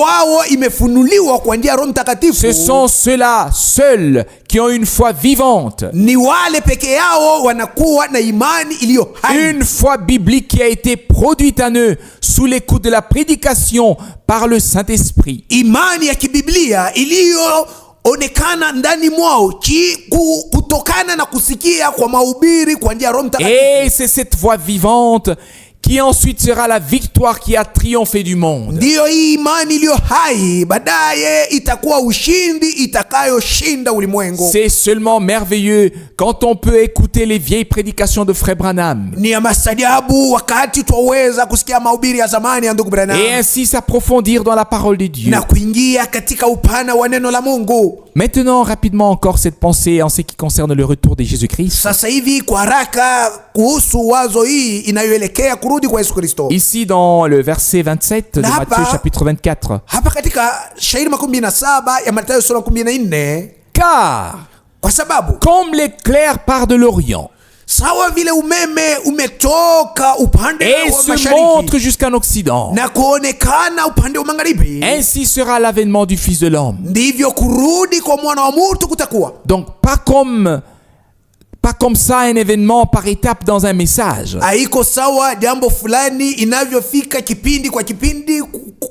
Ce sont ceux-là seuls qui ont une foi vivante. Une foi biblique qui a été produite en eux sous l'écoute de la prédication par le Saint-Esprit. Imani ya kibiblia onekana ndani mwao kutokana na kusikia kwa mahubiri kwa njia ya Roho Mtakatifu. Et c'est cette foi vivante qui ensuite sera la victoire qui a triomphé du monde. Ndio hii imani iliyo hai baadaye itakuwa ushindi itakayoshinda ulimwengu. C'est seulement merveilleux quand on peut écouter les vieilles prédications de Frère Branham. Ni ya maajabu wakati twaweza kusikia mahubiri ya zamani ya ndugu Branham. Et ainsi s'approfondir dans la parole de Dieu. Na kuingia katika upana wa neno la Mungu. Maintenant, rapidement encore cette pensée en ce qui concerne le retour de Jésus-Christ. Sasa hivi kwa haraka kuhusu wazo hii inayoelekea kurudi kwa Yesu Kristo. Ici dans le verset 27 de Matthieu chapitre 24. Hapa katika shairi 17 ya Mathayo sura 14. Car kwa sababu comme l'éclair part de l'Orient sawa vile umeme umetoka upande wa mashariki et se montre jusqu'en Occident, na kuonekana upande wa magharibi, ainsi sera l'avènement du Fils de l'homme. Ndivyo kurudi kwa mwana wa mtu kutakuwa. Donc pas comme ça un événement par étape dans un message. Haiko sawa jambo fulani inavyofika kipindi kwa kipindi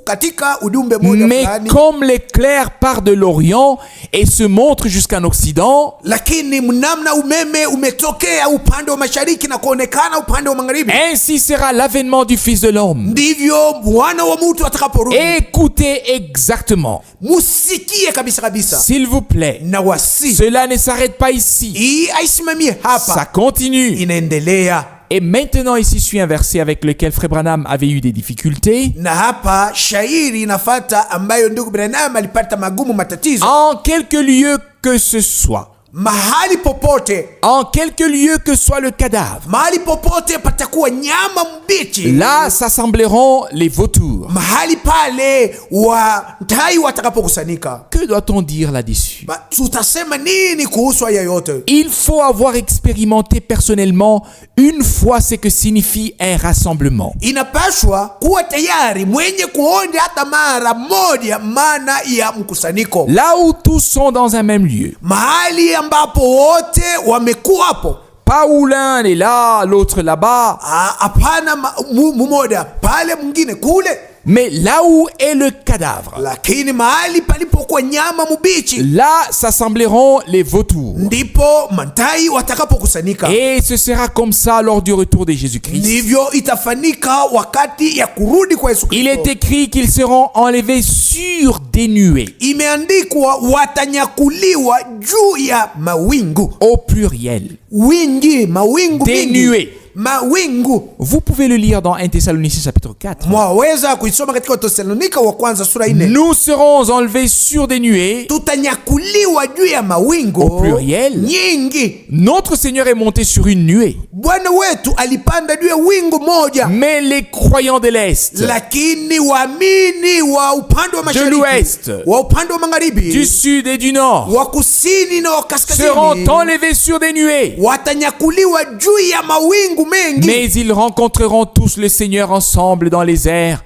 katika ujumbe moja mais fulani, comme l'éclair part de l'Orient et se montre jusqu'en Occident, lakini mnamna umeme umetokea upande wa mashariki na kuonekana upande wa magharibi, ainsi sera l'avènement du Fils de l'homme. ndivyo mwana wa mtu atakaporudi. Écoutez exactement, Musikie kabisa kabisa, s'il vous plaît. na wasi Cela ne s'arrête pas ici. hii aisimamie Ça hapa, continue. inaendelea. Et maintenant, ici suit un verset avec lequel Frère Branham avait eu des difficultés. Na hapa shairi inafata ambayo ndugu Branham alipata magumu, matatizo. En quelque lieu que ce soit, Mahali popote, en quelque lieu que soit le cadavre, mahali popote patakuwa nyama mbichi, là s'assembleront les vautours. mahali pale watai watakapokusanyika. Que doit-on dire là-dessus? Tutasema nini kuhusu haya yote? Il faut avoir expérimenté personnellement une fois ce que signifie un rassemblement. Inapaswa kuwa tayari mwenye kuonja hata mara moja maana ya mkusanyiko, Là où tous sont dans un même lieu. mahali ambapo wote wamekuwa hapo. Pas où l'un est là, l'autre là-bas, Hapana mmoja pale mwingine kule, mais là où est le cadavre. lakini mahali palipokuwa nyama mbichi, Là s'assembleront les vautours. ndipo mantai watakapokusanyika. Et ce sera comme ça lors du retour de Jésus-Christ. Ndivyo itafanyika wakati ya kurudi kwa Yesu Il Kristo. est écrit qu'ils seront enlevés sur des nuées, Imeandikwa watanyakuliwa juu ya mawingu. au pluriel. Wingi, mawingu Des mingi. nuées. Mawingu. Vous pouvez le lire dans 1 Thessaloniciens chapitre 4. Mwaweza kuisoma katika Wathesalonika wa kwanza sura 4. Nous serons enlevés sur des nuées, Tutanyakuliwa juu ya mawingu. au pluriel. Nyingi. Notre Seigneur est monté sur une nuée. Bwana wetu alipanda juu ya wingu moja. Mais les croyants de l'Est, Lakini waamini wa upande wa de mashariki, l'Ouest, wa upande wa magharibi, du Sud et du Nord wa kusini na wa seront kaskazini enlevés sur des nuées. watanyakuliwa juu ya mawingu mengi. Mais ils rencontreront tous le Seigneur ensemble dans les airs.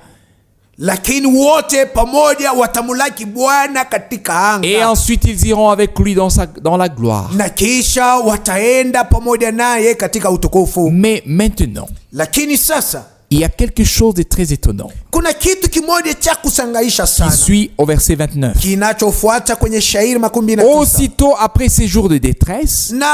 Lakini wote pamoja watamulaki Bwana katika anga. Et ensuite ils iront avec lui dans la gloire. Na kisha wataenda pamoja naye katika utukufu. Mais maintenant, Lakini sasa il y a quelque chose de très étonnant kuna kitu kimoja cha kusangaisha qui sana suit au verset 29. kinachofuata kwenye shairi 29. Aussitôt après ces jours de détresse, Na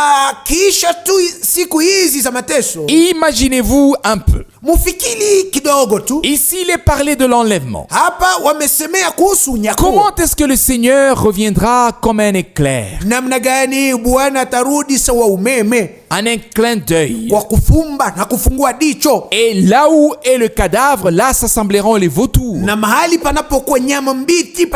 kisha tu siku hizi za mateso, imaginez-vous un peu. mufikiri kidogo tu. Ici, il est parlé de l'enlèvement. Hapa wamesemea kuhusu unyakuo. Comment est-ce que le Seigneur reviendra comme un éclair, Namna gani Bwana atarudi sawa umeme, en un clin d'œil? kwa kufumba na kufungua dicho. Et là où est le cadavre, là s'assembleront les vautours. Na mahali panapokuwa nyama mbichi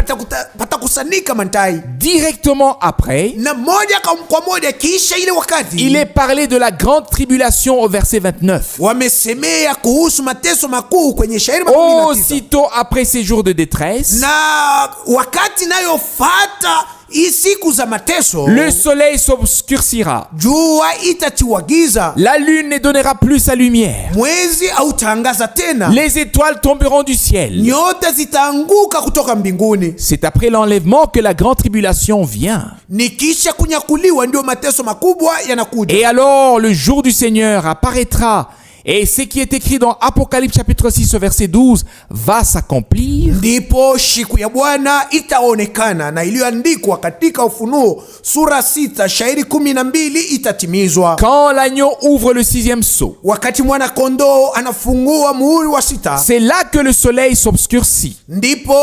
patakusanika mantai. Directement après, Na moja kwa moja kisha ile wakati il est parlé de la grande tribulation au verset 29. wamesemea kuhusu mateso makuu kwenye shairi 19. Aussitôt après ces jours de détresse, Na wakati nayofuata hii siku za mateso, le soleil s'obscurcira, jua itatiwa giza, la lune ne donnera plus sa lumière, mwezi hautangaza tena, les étoiles tomberont du ciel. nyota zitaanguka kutoka mbinguni. C'est après l'enlèvement que la grande tribulation vient. Ni kisha kunyakuliwa ndio mateso makubwa yanakuja. Et alors le jour du Seigneur apparaîtra, et ce qui est écrit dans Apocalypse chapitre 6 verset 12 va s'accomplir. Ndipo siku ya Bwana itaonekana, na iliyoandikwa katika Ufunuo sura 6 shairi 12 itatimizwa. Quand l'agneau ouvre le 6e sceau, Wakati mwana kondoo anafungua muhuri wa 6, c'est là que le soleil s'obscurcit ndipo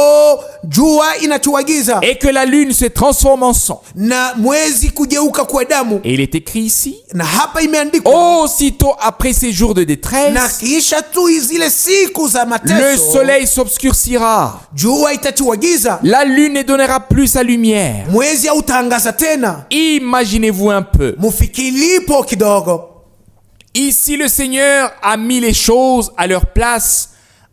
jua inatiwa giza et que la lune se transforme en sang. na mwezi kugeuka kwa damu. Et il est écrit ici, Na hapa imeandikwa, aussitôt après ces jours de na détresse, kisha tu zile siku za le mateso, soleil s'obscurcira, jua itatiwa giza, la lune ne donnera plus sa lumière. mwezi hautangaza tena. Imaginez-vous un peu. Mufikilipo kidogo. Ici, le Seigneur a mis les choses à leur place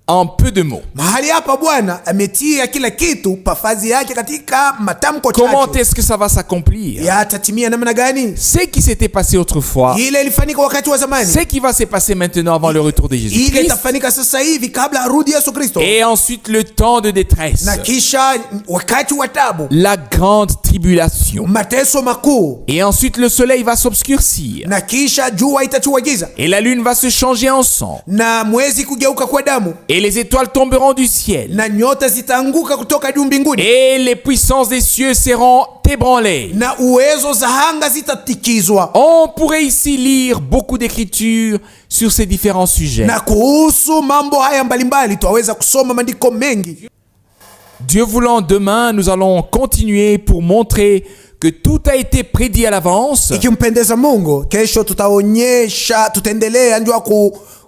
en peu de mots. Mahali hapa Bwana ametia kila kitu pafazi yake katika matamko Comment chache. est-ce que ça va s'accomplir? Yatatimia namna gani? Ce qui s'était passé autrefois, Ile ilifanyika wakati wa zamani, ce qui va se passer maintenant avant le retour de ile Jésus-Christ, itafanyika sasa hivi kabla arudi Yesu Kristo. et ensuite le temps de détresse, Na kisha wakati wa taabu, la grande tribulation, mateso makuu, et ensuite le soleil va s'obscurcir, na kisha jua itatiwa giza, et la lune va se changer en sang, na mwezi kugeuka kwa damu, Et les étoiles tomberont du ciel. na nyota zitaanguka kutoka juu mbinguni, Et les puissances des cieux seront ébranlées. na uwezo za anga zitatikizwa. On pourrait ici lire beaucoup d'écritures sur ces différents sujets. Na kuhusu mambo haya mbalimbali twaweza kusoma maandiko mengi. Dieu voulant, demain, nous allons continuer pour montrer que tout a été prédit à l'avance. Ikimpendeza Mungu, kesho tutaendelea njua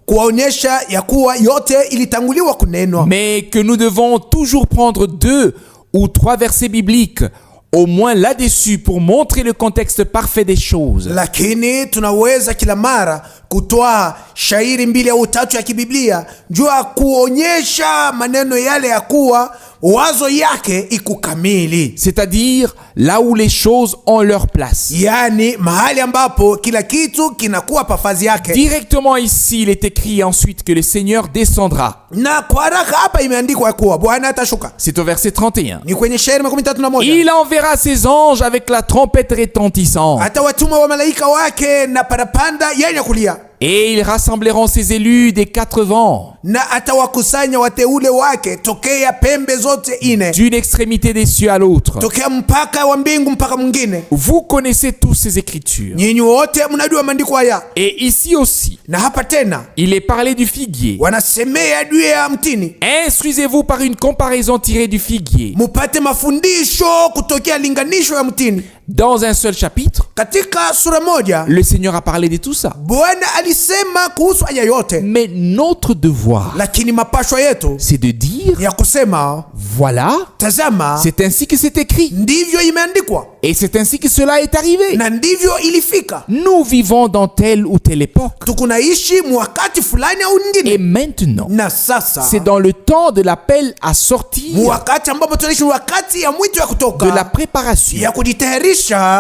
kuwaonyesha ya kuwa yote ilitanguliwa kunenwa. Mais que nous devons toujours prendre 2 ou 3 versets bibliques, au moins là-dessus, pour montrer le contexte parfait des choses. Lakini tunaweza kila mara kutoa shairi 2 au 3 ya kibiblia njua kuonyesha maneno yale ya kuwa wazo yake ikukamili. C'est-à-dire là où les choses ont leur place. Yani mahali ambapo kila kitu kinakuwa pafazi yake. Directement ici, il est écrit ensuite que le Seigneur descendra. Na kwa haraka hapa imeandikwa kuwa Bwana atashuka. C'est au verset 31. Ni kwenye shairi 31. Il enverra ses anges avec la trompette retentissante. Atawatuma wa malaika wake na parapanda yenye kulia. Et ils rassembleront ses élus des 4 vents. Na atawakusanya wateule wake tokea pembe zote 4. D'une extrémité des cieux à l'autre. Tokea mpaka wa mbingu mpaka mwingine. Vous connaissez tous ces écritures. Nyinyi wote mnajua maandiko haya. Et ici aussi, na hapa tena, il est parlé du figuier. Wanasemea juu ya mtini. Instruisez-vous par une comparaison tirée du figuier. Mupate mafundisho kutokea linganisho ya mtini. Dans un seul chapitre, katika sura moja, le Seigneur a parlé de tout ça. Bwana alisema kuhusu haya yote. Mais notre devoir, lakini mapasho yetu, c'est de dire, ya kusema, voilà, tazama, c'est ainsi que c'est écrit. Ndivyo imeandikwa. Et c'est ainsi que cela est arrivé. Na ndivyo ilifika. Nous vivons dans telle ou telle époque. Tukunaishi mwakati fulani au nyingine. Et maintenant, na sasa, c'est dans le temps de l'appel à sortir, mwakati ambapo tunaishi wakati ya mwito ya kutoka, de la préparation, ya kujitayarisha,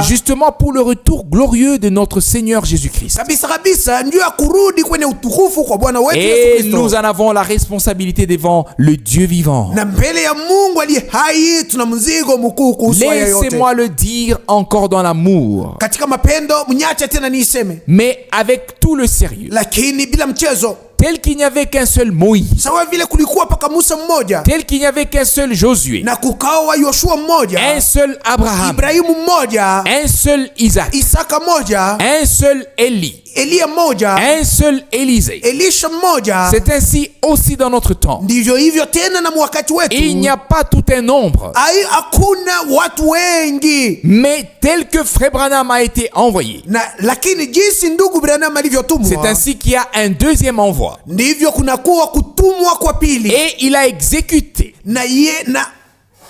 justement pour le retour glorieux de notre Seigneur Jésus-Christ. Kabisa ndio ya kurudi kwenye utukufu kwa Bwana wetu Yesu Et Kristo. nous en avons la responsabilité devant le Dieu vivant. Na mbele ya Mungu aliye hai tuna mzigo mkuu kuhusu haya yote. Laissez-moi le dire encore dans l'amour, Katika mapendo mnyache tena niiseme, mais avec tout le sérieux. lakini bila mchezo. Tel qu'il n'y avait qu'un seul Moïse, sawa vile kulikuwa paka Musa mmoja, tel qu'il n'y avait qu'un seul Josué, na kukawa Yoshua mmoja, un seul Abraham, Ibrahimu mmoja, un seul Isaac, Isaka mmoja, un seul Élie, Elia mmoja, un seul Élisée. Elisha mmoja. C'est ainsi aussi dans notre temps. Ndivyo hivyo tena na wakati wetu. Il n'y a pas tout un nombre, hakuna watu wengi, mais tel que Frère Branham a été envoyé, lakini jinsi ndugu Branham alivyotumwa, c'est ainsi qu'il y a un deuxième envoi. Ndivyo kunakuwa kutumwa kwa pili. Et il a exécuté.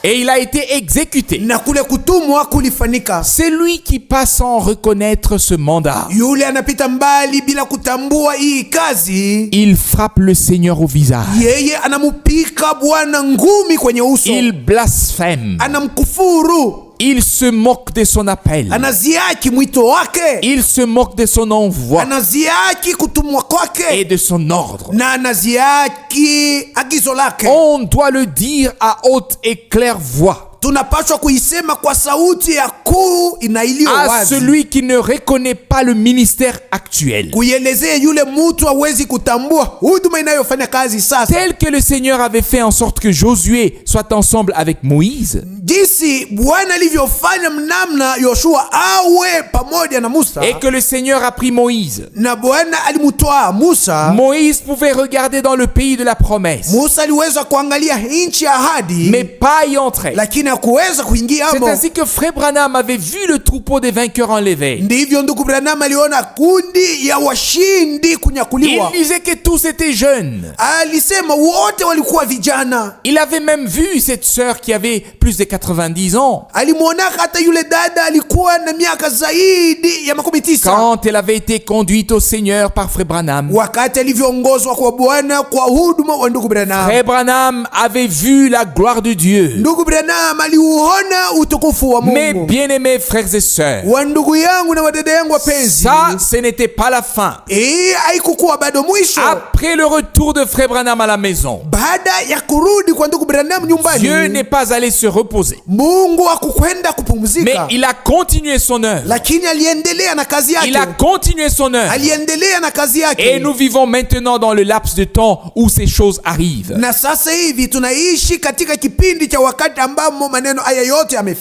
Et il a été exécuté. Na kule kutumwa kulifanika. C'est lui qui passe sans reconnaître ce mandat. Yule anapita mbali bila kutambua hii kazi. Il frappe le Seigneur au visage. Yeye anamupika Bwana ngumi kwenye uso. Il blasphème. Anamkufuru. Il se moque de son appel. Anaziaki mwito wake. Il se moque de son envoi. Anaziaki kutumwa kwake. Et de son ordre. Na anaziaki agizo lake. On doit le dire à haute et claire voix. Tunapaswa kuisema kwa sauti ya kuu inailiyo wazi. À celui qui ne reconnaît pas le ministère actuel. Kuielezea yule mtu hawezi kutambua huduma inayofanya kazi sasa. Tel que le Seigneur avait fait en sorte que Josué soit ensemble avec Moïse. Jinsi Bwana alivyofanya mnamna Yoshua awe pamoja na Musa. Et que le Seigneur a pris Moïse. Na Bwana alimtoa Musa. Moïse pouvait regarder dans le pays de la promesse. Musa aliweza kuangalia nchi ya ahadi. Mais pas y entrer. Lakini hakuweza kuingia hapo. C'est ainsi que Frère Branham avait vu le troupeau des vainqueurs enlevés. Ndivyo ndugu Branham aliona kundi ya washindi kunyakuliwa. Il disait que tous étaient jeunes. Alisema wote walikuwa vijana. Il avait même vu cette sœur qui avait plus de 90 ans. Alimuona hata yule dada alikuwa na miaka zaidi ya 90. Quand elle avait été conduite au Seigneur par Frère Branham. Wakati alivyoongozwa kwa Bwana kwa huduma wa ndugu Branham. Frère Branham avait vu la gloire de Dieu. Ndugu Branham Mes bien-aimés frères et sœurs, ça, ce n'était pas la fin. Après le retour de Frère Branham à la maison, Dieu n'est pas allé se reposer, mais il a continué son œuvre. Il a continué son œuvre. Et nous vivons maintenant dans le laps de temps où ces choses arrivent.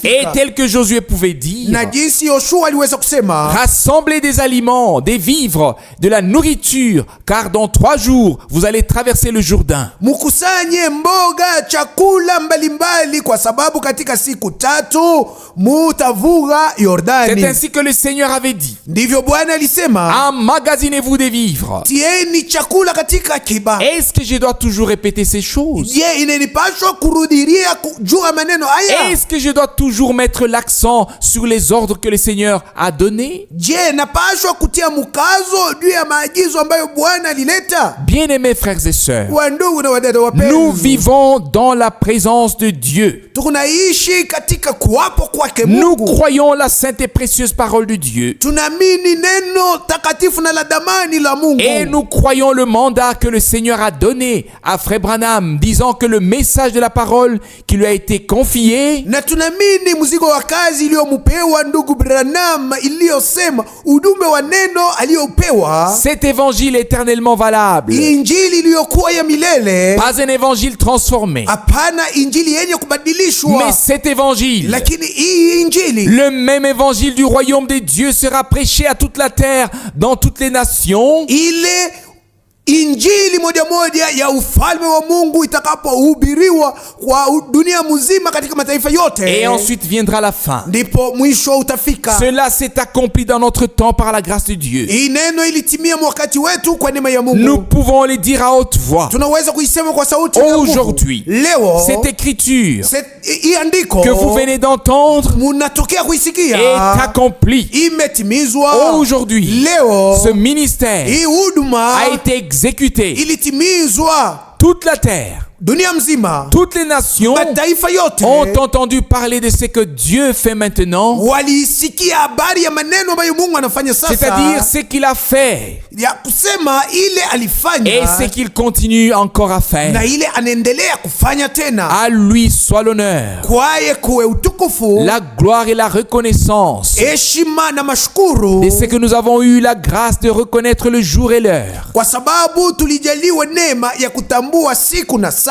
Et tel que Josué pouvait dire, rassemblez des aliments, des vivres, de la nourriture, car dans 3 jours, vous allez traverser le Jourdain. C'est ainsi que le Seigneur avait dit. Emmagasinez-vous des vivres. Est-ce que je dois toujours répéter ces choses? Est-ce que je dois toujours mettre l'accent sur les ordres que le Seigneur a donnés? Bien-aimés frères et sœurs, nous vivons dans la présence de Dieu. Nous croyons la sainte et précieuse parole de Dieu. Et nous croyons le mandat que le Seigneur a donné à Frère Branham, disant que le message de la parole qui lui a été confié, cet évangile éternellement valable, pas un évangile transformé, mais cet évangile, le même évangile du royaume de Dieu sera prêché à toute la terre, dans toutes les nations. Injili moja ya ufalme wa Mungu itakapohubiriwa kwa dunia mzima katika mataifa yote. Et ensuite viendra la fin. Ndipo mwisho utafika. Cela s'est accompli dans notre temps par la grâce de Dieu. Neno ilitimia wakati wetu kwa neema ya Mungu. Nous pouvons le dire à haute voix. Tunaweza kuisema kwa sauti ya nguvu. Aujourd'hui, leo, cette écriture iandiko que vous venez d'entendre munatokea kuisikia est accomplie. Imetimizwa. Aujourd'hui, leo, ce ministère a été exécuté. Toute la terre, toutes les nations ont entendu parler de ce que Dieu fait maintenant, c'est-à-dire ce qu'il a fait et ce qu'il continue encore à faire. À lui soit l'honneur, la gloire et la reconnaissance de ce que nous avons eu la grâce de reconnaître le jour et l'heure.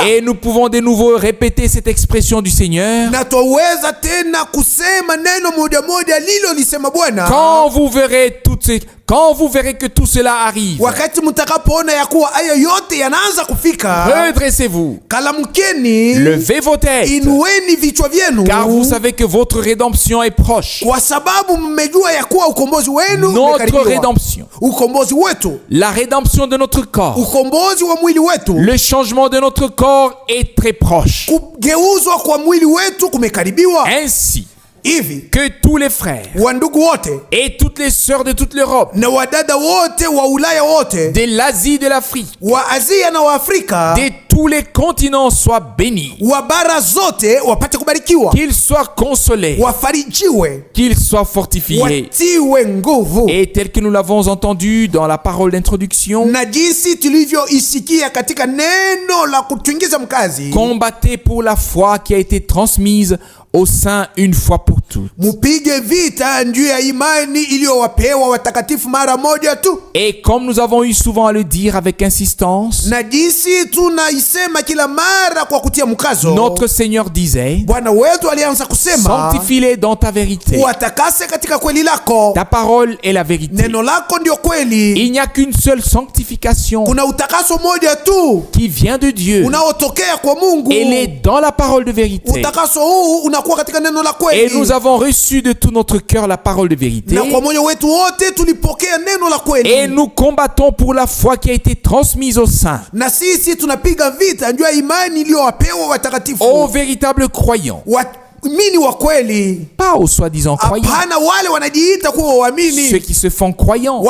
Et nous pouvons de nouveau répéter cette expression du Seigneur. Quand vous verrez que tout cela arrive, redressez-vous, levez vos têtes, car vous savez que votre rédemption est proche. Notre rédemption, la rédemption de notre corps, le changement de notre corps est très proche. Ainsi que tous les frères et toutes les sœurs de toute l'Europe, de l'Asie, de l'Afrique, de tous les continents soient bénis, qu'ils soient consolés, qu'ils soient fortifiés. Et tel que nous l'avons entendu dans la parole d'introduction, combattez pour la foi qui a été transmise au sein une fois pour toutes. Et comme nous avons eu souvent à le dire avec insistance, notre Seigneur disait, sanctifie-les dans ta vérité. Ta parole est la vérité. Il n'y a qu'une seule sanctification qui vient de Dieu. Elle est dans la parole de vérité. Et nous avons reçu de tout notre cœur la parole de vérité. Et nous combattons pour la foi qui a été transmise aux saints, aux véritables croyants Pas aux soi-disant croyants. Ceux qui se font croyants.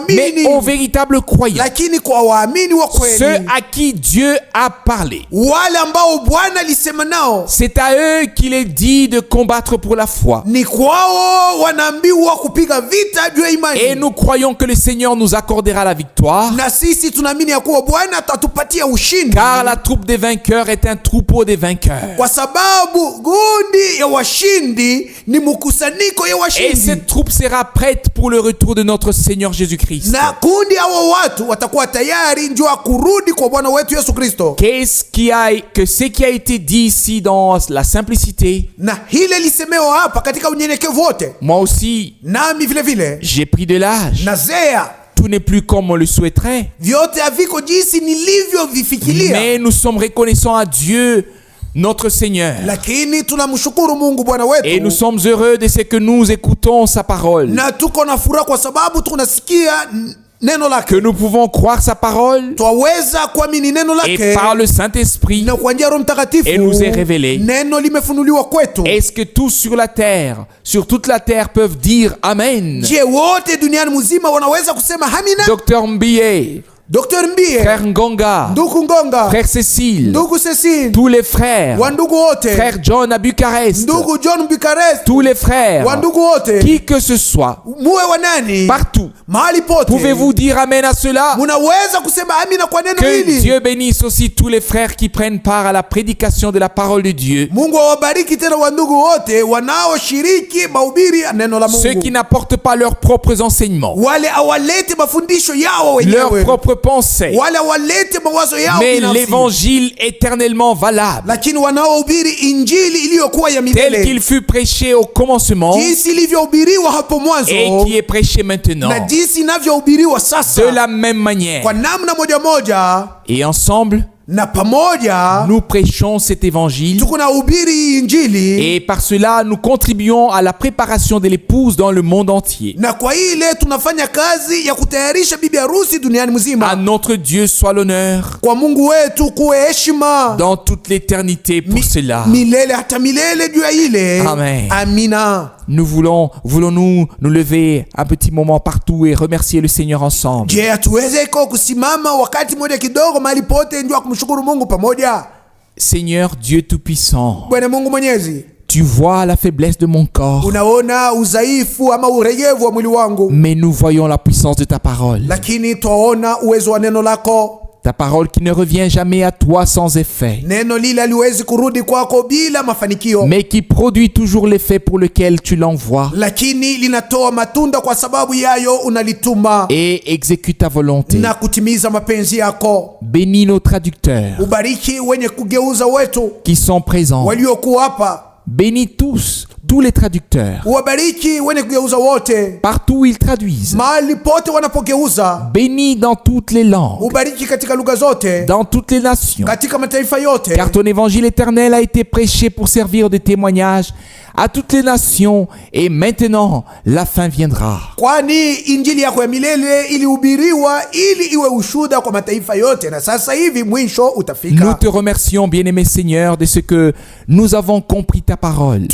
Mais aux véritables croyants. Ceux à qui Dieu a parlé. C'est à eux qu'il est dit de combattre pour la foi. Et nous croyons que le Seigneur nous accordera la victoire. Car la troupe des vainqueurs est un troupeau des vainqueurs. Et cette troupe sera prête pour le retour de notre Seigneur Jésus-Christ. Qu'est-ce qui a été dit ici dans la simplicité? Moi aussi, j'ai pris de l'âge. Tout n'est plus comme on le souhaiterait. Mais nous sommes reconnaissants à Dieu, notre Seigneur. Et nous sommes heureux de ce que nous écoutons sa parole. Que nous pouvons croire sa parole. Et par le Saint-Esprit, elle nous est révélée. Est-ce que tous sur la terre, sur toute la terre, peuvent dire Amen? Docteur Mbiye, Frère Ngonga, Frère Cécile, tous les frères, Frère John à Bucarest, tous les frères, qui que ce soit, partout, pouvez-vous dire Amen à cela? Que Dieu bénisse aussi tous les frères qui prennent part à la prédication de la parole de Dieu. Ceux qui n'apportent pas leurs propres enseignements, leurs propres pensées, mais l'évangile éternellement valable, tel qu'il fut prêché au commencement et qui est prêché maintenant, de la même manière. Et ensemble, nous prêchons cet évangile et par cela nous contribuons à la préparation de l'épouse dans le monde entier. À notre Dieu soit l'honneur dans toute l'éternité pour cela. Amen. Nous voulons-nous nous lever un petit moment partout et remercier le Seigneur ensemble. Seigneur Dieu Tout-Puissant, tu vois la faiblesse de mon corps, mais nous voyons la puissance de ta parole. Ta parole qui ne revient jamais à toi sans effet, mais qui produit toujours l'effet pour lequel tu l'envoies et exécute ta volonté. Bénis nos traducteurs qui sont présents. Bénis tous les traducteurs, partout où ils traduisent. Bénis dans toutes les langues, dans toutes les nations, car ton évangile éternel a été prêché pour servir de témoignage à toutes les nations, et maintenant la fin viendra. Nous te remercions, bien-aimé Seigneur, de ce que nous avons compris ta parole.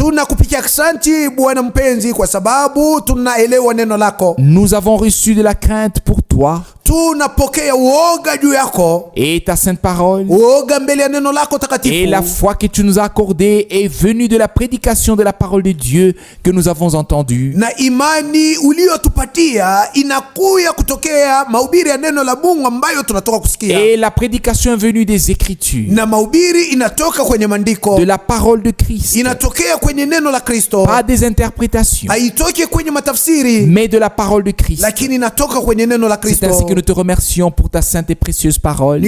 Nous avons reçu de la crainte pour toi et ta sainte parole, et la foi que tu nous as accordée est venue de la prédication de la parole de Dieu que nous avons entendue. Et la prédication est venue des Écritures, de la parole de Christ, pas des interprétations, mais de la parole de Christ. C'est ainsi que nous te remercions pour ta sainte et précieuse parole.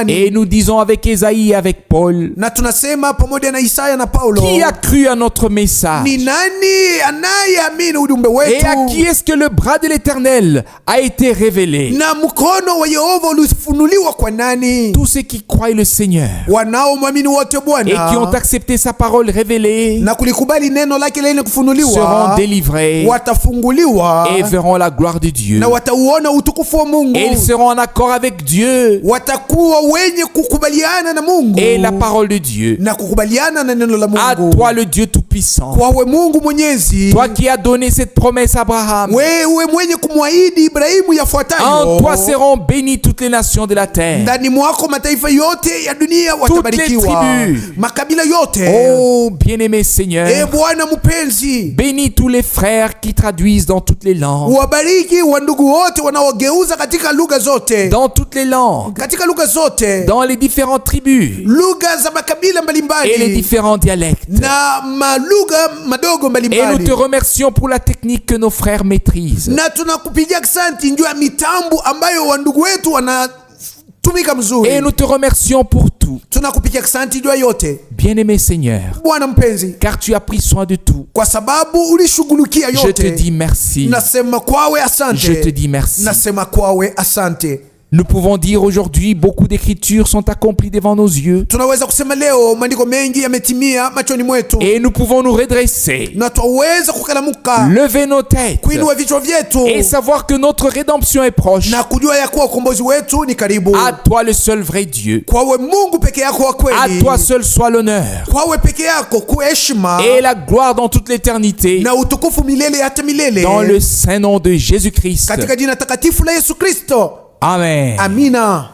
Et nous disons avec Ésaïe et avec Paul, qui a cru à notre message? Et à qui est-ce que le bras de l'Éternel a été révélé? Tous ceux qui croient le Seigneur et qui ont accepté sa parole révélée seront délivrés watauona et verront la gloire de Dieu. na watauona utukufu wa Mungu. Et ils seront en accord avec Dieu Watakuwa wenye kukubaliana na Mungu et la parole de Dieu. na kukubaliana na neno la À Mungu. toi le Dieu Tout-Puissant, Kwawe Mungu Mwenyezi, toi qui as donné cette promesse à Abraham, wewe mwenye kumwahidi Ibrahimu en yafuatayo: toi seront bénies toutes les nations de la terre. ndani mwako mataifa yote ya dunia watabarikiwa, makabila yote. Oh bien-aimé Seigneur, Bwana mpenzi, bénis tous les frères qui traduisent dans toutes les langues. wabariki wandugu wote wanaogeuza katika lugha zote, Dans toutes les langues, katika lugha zote, dans les différentes tribus lugha za makabila et les mbalimbali différents dialectes. na malugha madogo Et nous mbalimbali. te remercions pour la technique que nos frères maîtrisent. Na tunakupigia asante juu ya mitambo ambayo wandugu wetu wanatumika mzuri. Et nous te remercions pour tout, Tunakupigia asante juu ya yote, bien-aimé Seigneur, Bwana mpenzi, car tu as pris soin de tout. kwa sababu ulishughulikia Je te yote. dis merci. Nasema kwawe asante. Je te dis merci. Nasema kwawe asante. Nous pouvons dire aujourd'hui, beaucoup d'écritures sont accomplies devant nos yeux. Tunaweza kusema leo maandiko mengi yametimia machoni mwetu, Et nous pouvons nous redresser, na twaweza kukalamuka, lever nos têtes kuinua vichwa vyetu et savoir que notre rédemption est proche. na kujua ya kuwa ukombozi wetu ni karibu. À toi le seul vrai Dieu. Kwawe Mungu peke yako wa À kweli, toi seul soit l'honneur kwawe peke yako kuheshima et la gloire dans toute l'éternité. na utukufu milele hata milele, Dans le saint nom de Jésus-Christ. katika jina takatifu la Yesu Kristo. Amen. Amina.